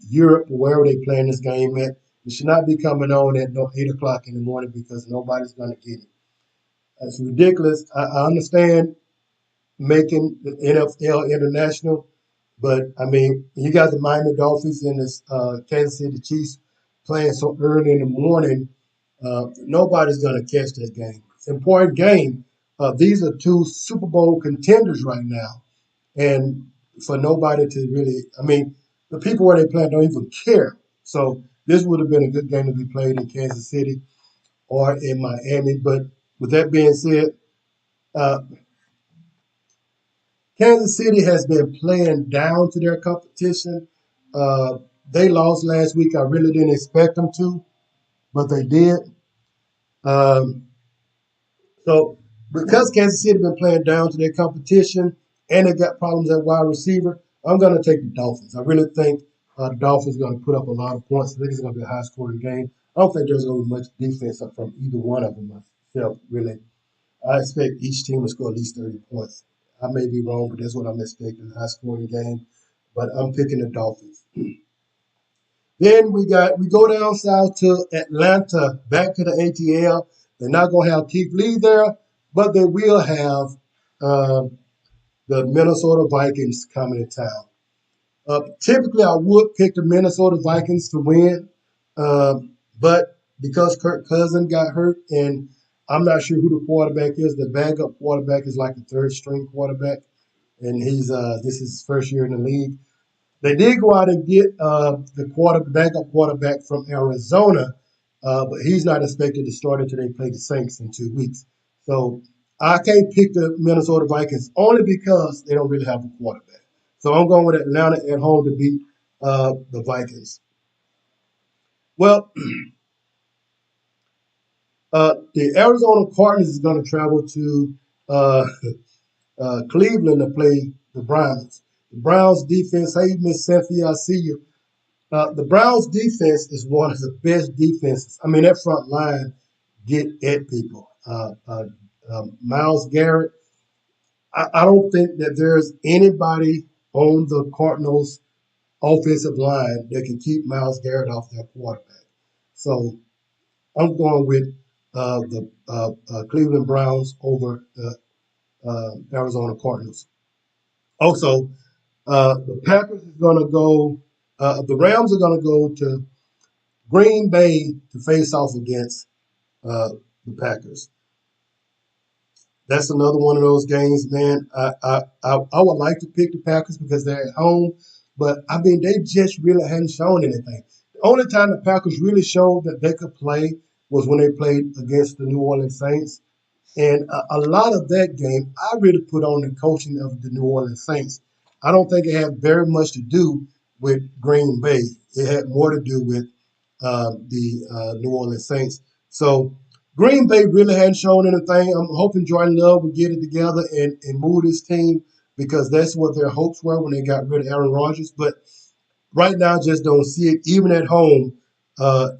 Europe or wherever they playing this game at. It should not be coming on at 8 o'clock in the morning because nobody's going to get it. That's ridiculous. I understand making the NFL international, but I mean, you got the Miami Dolphins and the Kansas City Chiefs playing so early in the morning. Nobody's going to catch that game. It's an important game. These are two Super Bowl contenders right now. And for nobody to really, I mean, the people where they play don't even care. So this would have been a good game to be played in Kansas City or in Miami. But with that being said, Kansas City has been playing down to their competition. They lost last week. I really didn't expect them to, but they did. So because Kansas City been playing down to their competition and they got problems at wide receiver, I'm going to take the Dolphins. I really think the Dolphins are going to put up a lot of points. I think it's going to be a high-scoring game. I don't think there's going to be much defense up from either one of them myself, really. I expect each team to score at least 30 points. I may be wrong, but that's what I'm expecting, a high-scoring game. But I'm picking the Dolphins. Then we go down south to Atlanta, back to the ATL. They're not going to have Keith Lee there, but they will have the Minnesota Vikings coming to town. Typically, I would pick the Minnesota Vikings to win, but because Kirk Cousins got hurt, and I'm not sure who the quarterback is, the backup quarterback is like the third-string quarterback, and this is his first year in the league. They did go out and get the backup quarterback from Arizona, but he's not expected to start until they play the Saints in 2 weeks. So I can't pick the Minnesota Vikings only because they don't really have a quarterback. So I'm going with Atlanta at home to beat the Vikings. Well, the Arizona Cardinals is going to travel to Cleveland to play the Browns. The Browns defense, hey, Miss Cynthia, I see you. The Browns defense is one of the best defenses. I mean, that front line get at people. Myles Garrett, I don't think that there's anybody on the Cardinals offensive line that can keep Myles Garrett off their quarterback. So I'm going with the Cleveland Browns over the Arizona Cardinals. Also, the Packers is going to go. The Rams are going to go to Green Bay to face off against the Packers. That's another one of those games, man. I would like to pick the Packers because they're at home, but I mean they just really hadn't shown anything. The only time the Packers really showed that they could play was when they played against the New Orleans Saints. And a lot of that game, I really put on the coaching of the New Orleans Saints. I don't think it had very much to do with Green Bay. It had more to do with the New Orleans Saints. So Green Bay really hadn't shown anything. I'm hoping Jordan Love will get it together and move this team because that's what their hopes were when they got rid of Aaron Rodgers. But right now, I just don't see it. Even at home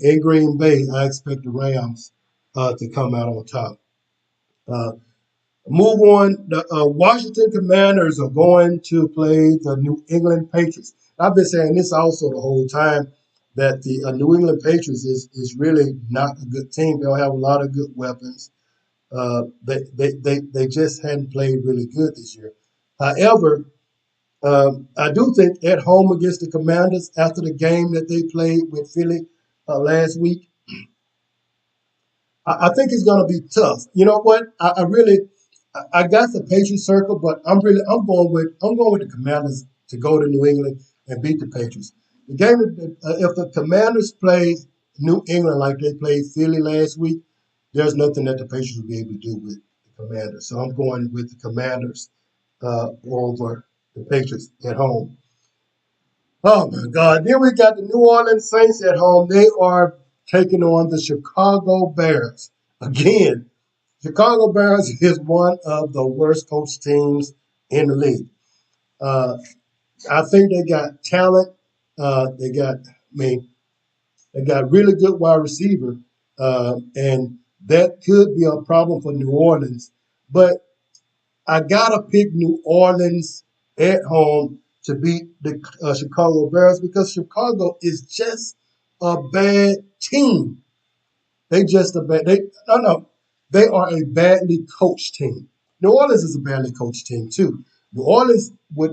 in Green Bay, I expect the Rams to come out on top. Move on. The Washington Commanders are going to play the New England Patriots. I've been saying this also the whole time that the New England Patriots is really not a good team. They don't have a lot of good weapons. They just hadn't played really good this year. However, I do think at home against the Commanders after the game that they played with Philly last week, I think it's going to be tough. You know what? I got the Patriots circle, but I'm going with the Commanders to go to New England and beat the Patriots. The game, if the Commanders play New England like they played Philly last week, there's nothing that the Patriots will be able to do with the Commanders. So I'm going with the Commanders over the Patriots at home. Oh my God! Then we got the New Orleans Saints at home. They are taking on the Chicago Bears. again, Chicago Bears is one of the worst coached teams in the league. Uh, I think they got talent. They got, I mean, they got really good wide receiver, and that could be a problem for New Orleans. But I gotta pick New Orleans at home to beat the Chicago Bears because Chicago is just a bad team. They just a bad. They no no. They are a badly coached team. New Orleans is a badly coached team too. New Orleans would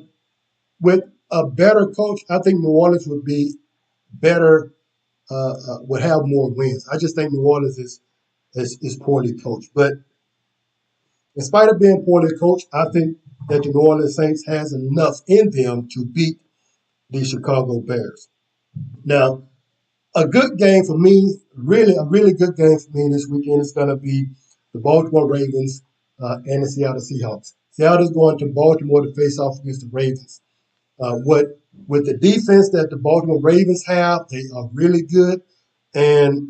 with a better coach. I think New Orleans would be better. Would have more wins. I just think New Orleans is poorly coached. But in spite of being poorly coached, I think that the New Orleans Saints has enough in them to beat the Chicago Bears. Now, a good game for me, a really good game for me this weekend is going to be the Baltimore Ravens and the Seattle Seahawks. Seattle's going to Baltimore to face off against the Ravens. With the defense that the Baltimore Ravens have, they are really good. And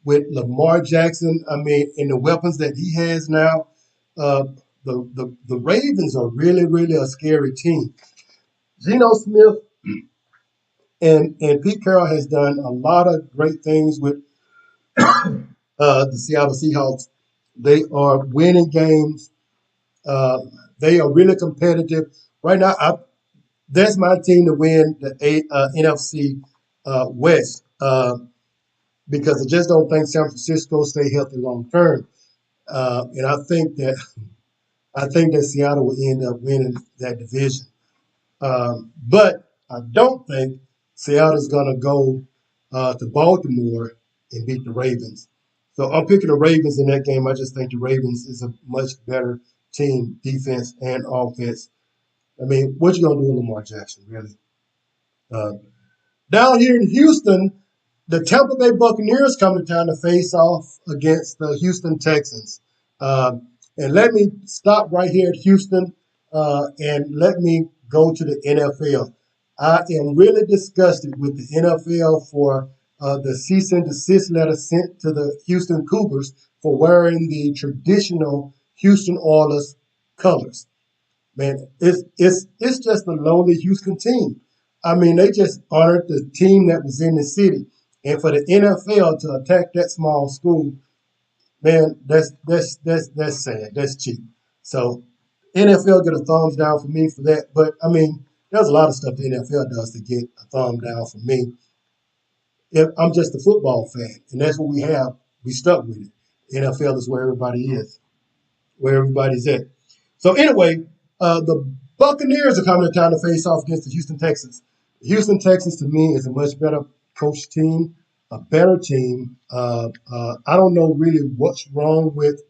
with Lamar Jackson, I mean, and the weapons that he has now, the Ravens are really, really a scary team. Geno Smith and Pete Carroll has done a lot of great things with the Seattle Seahawks. They are winning games. They are really competitive. Right now, that's my team to win the NFC West because I just don't think San Francisco stay healthy long term. And I think that Seattle will end up winning that division. But I don't think Seattle's going to go to Baltimore and beat the Ravens. So I'm picking the Ravens in that game. I just think the Ravens is a much better team, defense and offense. I mean, what you going to do with Lamar Jackson, really? Down here in Houston, the Tampa Bay Buccaneers come to town to face off against the Houston Texans. And let me stop right here at Houston and let me go to the NFL. I am really disgusted with the NFL for the cease and desist letter sent to the Houston Cougars for wearing the traditional Houston Oilers colors. Man, it's just a lowly Houston team. I mean, they just honored the team that was in the city. And for the NFL to attack that small school, man, that's sad. That's cheap. So NFL get a thumbs down for me for that. But I mean, there's a lot of stuff the NFL does to get a thumb down from me. I'm just a football fan, and that's what we have. We stuck with it. NFL is where everybody is, where everybody's at. So anyway, the Buccaneers are coming to town to face off against the Houston Texans. The Houston Texans, to me, is a much better coached team, a better team. I don't know really what's wrong with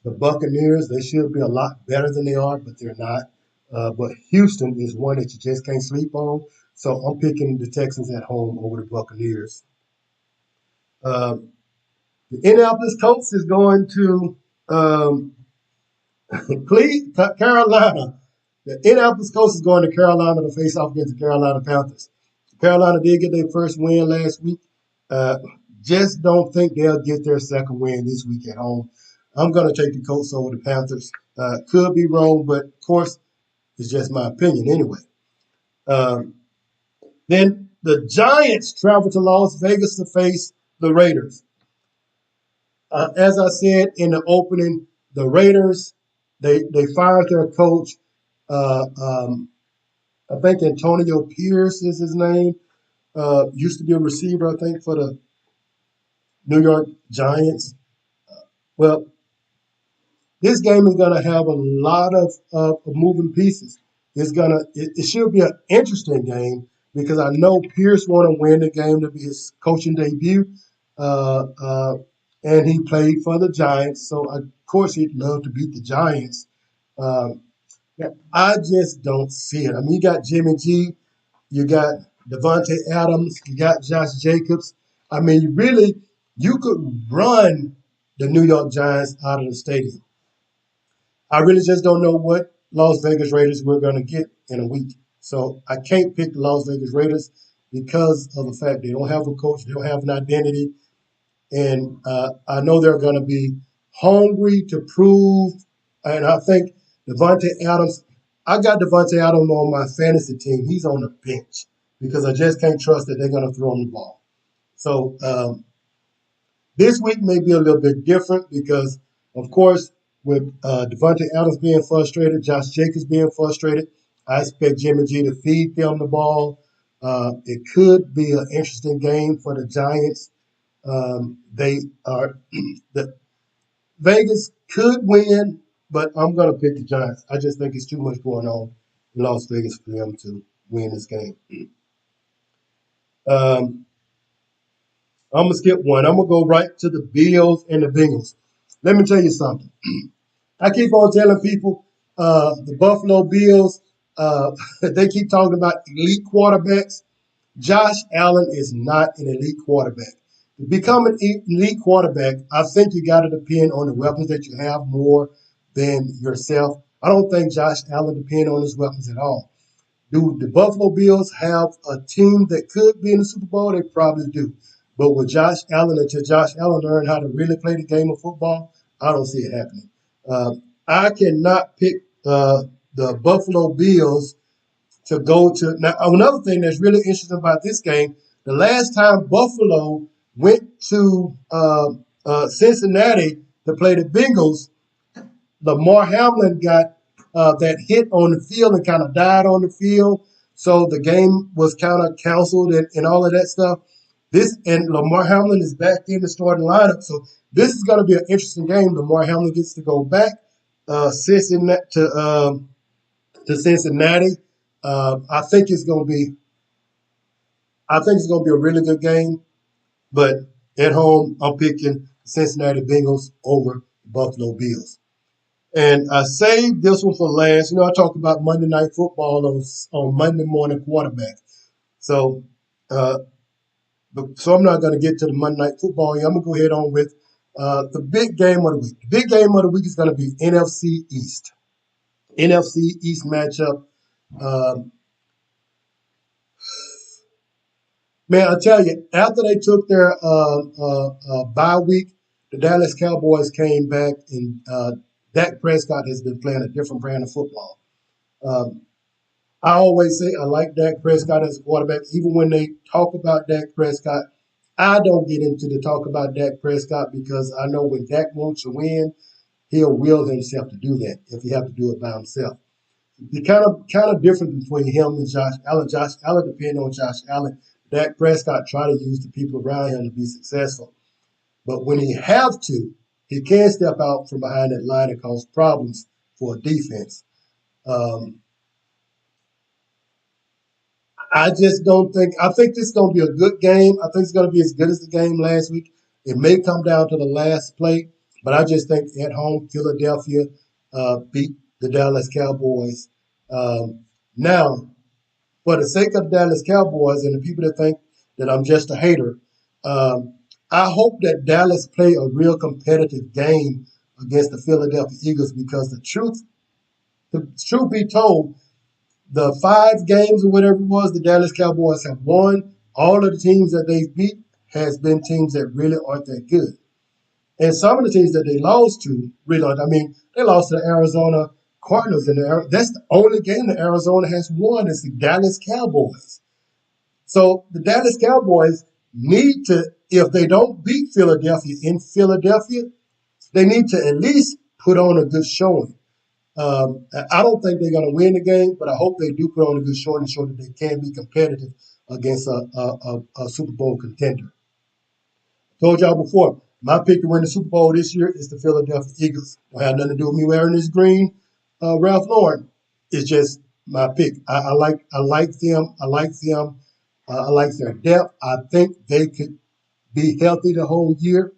the Buccaneers. They should be a lot better than they are, but they're not. But Houston is one that you just can't sleep on. So I'm picking the Texans at home over the Buccaneers. The Indianapolis Colts is going to Carolina. The Indianapolis Colts is going to Carolina to face off against the Carolina Panthers. Carolina did get their first win last week. Just don't think they'll get their second win this week at home. I'm going to take the Colts over the Panthers. Could be wrong, but of course, it's just my opinion anyway. Then the Giants travel to Las Vegas to face the Raiders. As I said in the opening, the Raiders, they fired their coach. I think Antonio Pierce is his name. Used to be a receiver, I think, for the New York Giants. Well, this game is going to have a lot of moving pieces. It should be an interesting game because I know Pierce want to win the game to be his coaching debut. And he played for the Giants, so of course he'd love to beat the Giants. I just don't see it. I mean, you got Jimmy G, you got Devontae Adams, you got Josh Jacobs. I mean, you could run the New York Giants out of the stadium. I really just don't know what Las Vegas Raiders we're going to get in a week. So I can't pick the Las Vegas Raiders because of the fact they don't have a coach, they don't have an identity. And I know they're going to be hungry to prove. And I think Devontae Adams, I got Devontae Adams on my fantasy team. He's on the bench because I just can't trust that they're going to throw him the ball. So this week may be a little bit different because, of course, with Devontae Adams being frustrated, Josh Jacobs being frustrated, I expect Jimmy G to feed them the ball. It could be an interesting game for the Giants. They are the Vegas could win, but I'm going to pick the Giants. I just think it's too much going on in Las Vegas for them to win this game. I'm going to skip one. I'm going to go right to the Bills and the Bengals. Let me tell you something. I keep on telling people the Buffalo Bills, they keep talking about elite quarterbacks. Josh Allen is not an elite quarterback. To become an elite quarterback, I think you got to depend on the weapons that you have more than yourself. I don't think Josh Allen depends on his weapons at all. Do the Buffalo Bills have a team that could be in the Super Bowl? They probably do. But with Josh Allen, until Josh Allen learn how to really play the game of football, I don't see it happening. I cannot pick the Buffalo Bills to go to. Now, another thing that's really interesting about this game, the last time Buffalo went to Cincinnati to play the Bengals, Lamar Hamlin got that hit on the field and kind of died on the field. So the game was kind of canceled and all of that stuff. And Lamar Hamlin is back in the starting lineup. So this is going to be an interesting game. Lamar Hamlin gets to go back to Cincinnati. I think it's going to be a really good game. But at home, I'm picking Cincinnati Bengals over Buffalo Bills. And I saved this one for last. I talk about Monday Night Football on Monday morning quarterback. So I'm not going to get to the Monday Night Football. I'm going to go ahead on with the big game of the week. The big game of the week is going to be NFC East. NFC East matchup. Man, I tell you, after they took their bye week, the Dallas Cowboys came back, and Dak Prescott has been playing a different brand of football. I always say I like Dak Prescott as a quarterback. Even when they talk about Dak Prescott, I don't get into the talk about Dak Prescott because I know when Dak wants to win, he'll will himself to do that if he have to do it by himself. The kind of difference between him and Josh Allen. Josh Allen depends on Josh Allen. Dak Prescott try to use the people around him to be successful. But when he have to, he can step out from behind that line and cause problems for a defense. I just don't think – I think this is going to be a good game. I think it's going to be as good as the game last week. It may come down to the last play, but I just think at home Philadelphia beat the Dallas Cowboys. Now, for the sake of the Dallas Cowboys and the people that think that I'm just a hater, I hope that Dallas play a real competitive game against the Philadelphia Eagles because the truth be told, the 5 games or whatever it was the Dallas Cowboys have won, all of the teams that they beat has been teams that really aren't that good. And some of the teams that they lost to really aren't. I mean, they lost to the Arizona Cardinals. That's the only game that Arizona has won is the Dallas Cowboys. So the Dallas Cowboys need to, if they don't beat Philadelphia in Philadelphia, they need to at least put on a good showing. I don't think they're going to win the game, but I hope they do put on a good showing and show that they can be competitive against a Super Bowl contender. Told y'all before, my pick to win the Super Bowl this year is the Philadelphia Eagles. Don't have nothing to do with me wearing this green Ralph Lauren. It's just my pick. I like them. I like their depth. I think they could be healthy the whole year.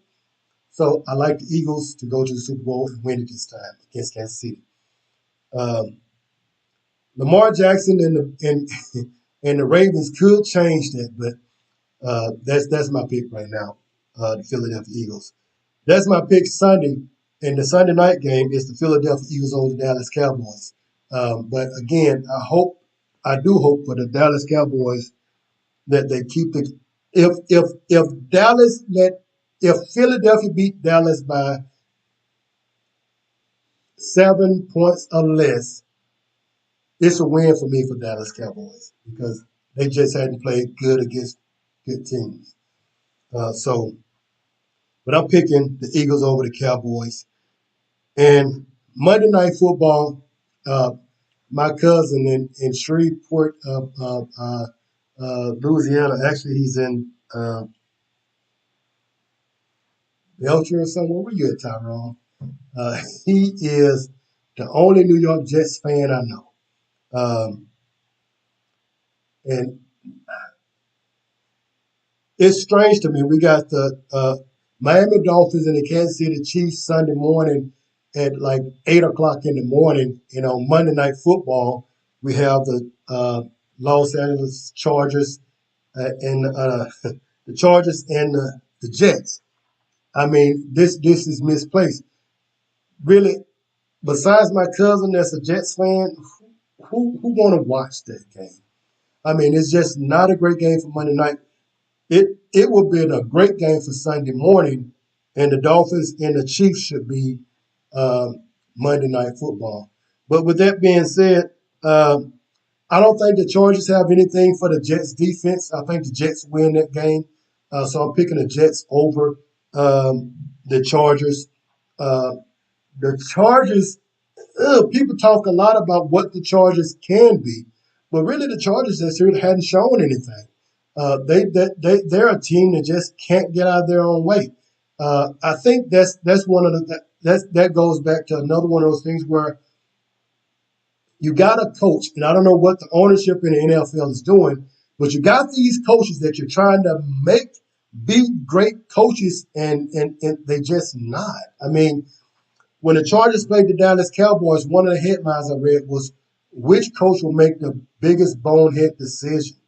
So I like the Eagles to go to the Super Bowl and win it this time against Kansas City. Lamar Jackson and the Ravens could change that, but that's my pick right now. The Philadelphia Eagles. That's my pick Sunday. And the Sunday night game is the Philadelphia Eagles over the Dallas Cowboys. But again, I do hope for the Dallas Cowboys that they keep the. If Dallas let if Philadelphia beat Dallas by 7 points or less, it's a win for me for Dallas Cowboys because they just hadn't played good against good teams. But I'm picking the Eagles over the Cowboys. And Monday Night Football, my cousin in Shreveport, Louisiana, actually he's in Belcher or somewhere. Where you at, Tyrone? He is the only New York Jets fan I know. And it's strange to me. We got the Miami Dolphins and the Kansas City Chiefs Sunday morning at like 8 o'clock in the morning. And on Monday Night Football, we have the Los Angeles Chargers and the Chargers and the Jets. I mean, this is misplaced. Really, besides my cousin that's a Jets fan, who want to watch that game? I mean, it's just not a great game for Monday night. It will be a great game for Sunday morning, and the Dolphins and the Chiefs should be Monday Night Football. But with that being said, I don't think the Chargers have anything for the Jets defense. I think the Jets win that game. So I'm picking the Jets over the Chargers. The Chargers, people talk a lot about what the Chargers can be, but really the Chargers this year hadn't shown anything. They're a team that just can't get out of their own way. I think that's one of that goes back to another one of those things where you got a coach, and I don't know what the ownership in the NFL is doing, but you got these coaches that you're trying to make be great coaches, and they just not. I mean, when the Chargers played the Dallas Cowboys, one of the headlines I read was, which coach will make the biggest bonehead decision?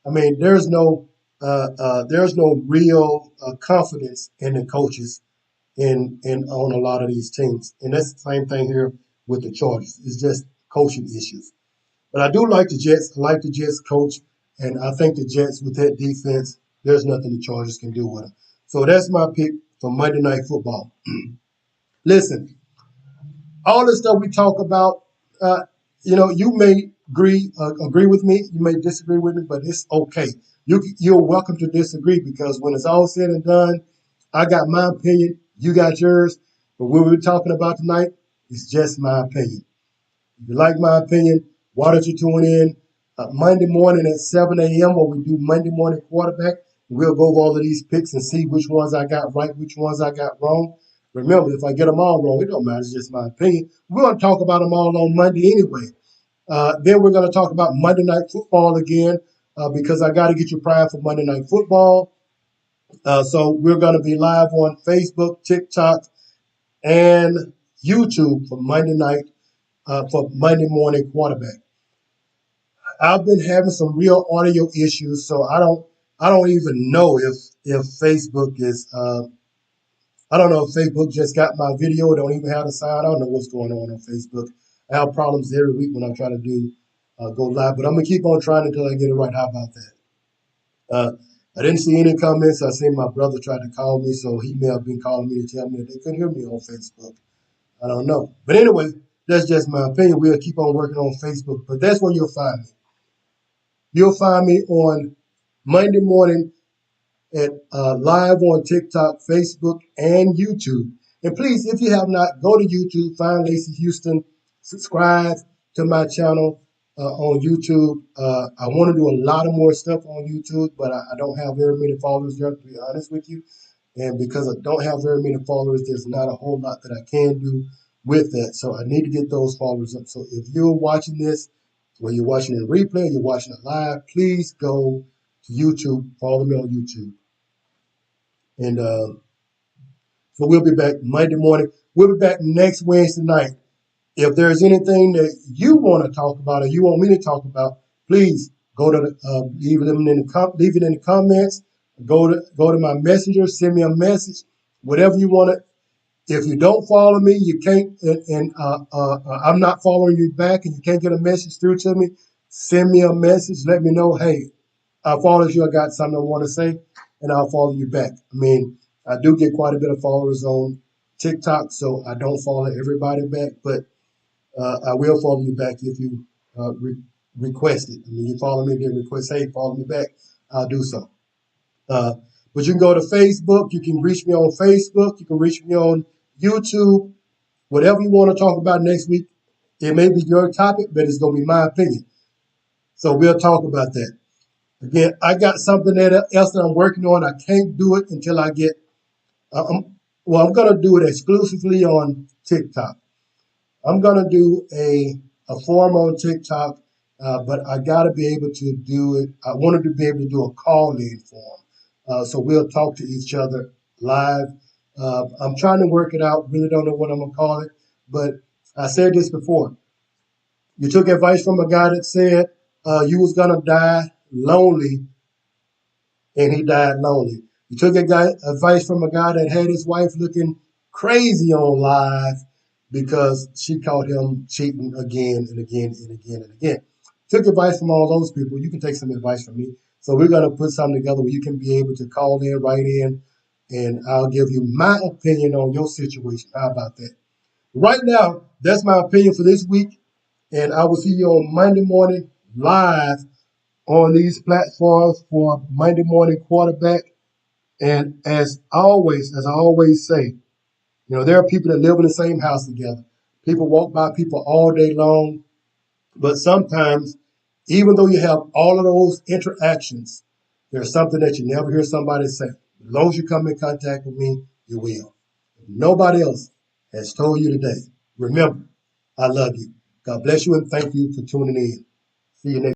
I mean, there's no real confidence in the coaches in on a lot of these teams, and that's the same thing here with the Chargers. It's just coaching issues. But I do like the Jets. I like the Jets coach, and I think the Jets with that defense, there's nothing the Chargers can do with them. So that's my pick for Monday Night Football. Listen, all the stuff we talk about, you may agree with me, you may disagree with me, but it's okay. You're welcome to disagree because when it's all said and done, I got my opinion, you got yours, but what we're talking about tonight is just my opinion. If you like my opinion, why don't you tune in Monday morning at 7 a.m. where we do Monday morning quarterback. We'll go over all of these picks and see which ones I got right, which ones I got wrong. Remember, if I get them all wrong, it don't matter. It's just my opinion. We're going to talk about them all on Monday anyway. Then we're going to talk about Monday Night Football again because I got to get you primed for Monday Night Football. So we're going to be live on Facebook, TikTok, and YouTube for Monday night, for Monday morning quarterback. I've been having some real audio issues, so I don't even know if Facebook is. I don't know if Facebook just got my video, don't even have the sign. I don't know what's going on Facebook. I have problems every week when I try to do go live, but I'm gonna keep on trying until I get it right. How about that? I didn't see any comments. I seen my brother tried to call me, so he may have been calling me to tell me that they couldn't hear me on Facebook. I don't know. But anyway, that's just my opinion. We'll keep on working on Facebook, but that's where you'll find me. You'll find me on Monday morning at live on TikTok, Facebook, and YouTube. And please, if you have not, go to YouTube, find Lacey Houston, subscribe to my channel on YouTube. I want to do a lot of more stuff on YouTube, but I don't have very many followers there, to be honest with you. And because I don't have very many followers, there's not a whole lot that I can do with that. So I need to get those followers up. So if you're watching this, or you're watching it in replay, or you're watching it live, please go to YouTube, follow me on YouTube. And so we'll be back Monday morning. We'll be back next Wednesday night. If there's anything that you want to talk about or you want me to talk about, please go to leave it in the comments. Go to my messenger, send me a message, whatever you want to. If you don't follow me, you can't, and I'm not following you back, and you can't get a message through to me. Send me a message. Let me know, hey, I followed you. I got something I want to say. and I'll follow you back. I mean, I do get quite a bit of followers on TikTok, so I don't follow everybody back, but I will follow you back if you request it. I mean, you follow me, then request, hey, follow me back, I'll do so. But you can go to Facebook. You can reach me on Facebook. You can reach me on YouTube. Whatever you want to talk about next week, it may be your topic, but it's going to be my opinion. So we'll talk about that. Again, I got something else that I'm working on. I can't do it until I get, I'm going to do it exclusively on TikTok. I'm going to do a form on TikTok, but I got to be able to do it. I wanted to be able to do a call-in form. So we'll talk to each other live. I'm trying to work it out. Really don't know what I'm going to call it. But I said this before. You took advice from a guy that said you was going to die lonely, and he died lonely. You took advice from a guy that had his wife looking crazy on live because she caught him cheating again and again and again and again. Took advice from all those people. You can take some advice from me. So we're going to put something together where you can be able to call in, write in, and I'll give you my opinion on your situation. How about that? Right now, that's my opinion for this week, and I will see you on Monday morning live on these platforms for Monday Morning Quarterback. And as I always say, you know, there are people that live in the same house together. People walk by people all day long. But sometimes, even though you have all of those interactions, there's something that you never hear somebody say. As long as you come in contact with me, you will. If nobody else has told you today, remember, I love you. God bless you and thank you for tuning in. See you next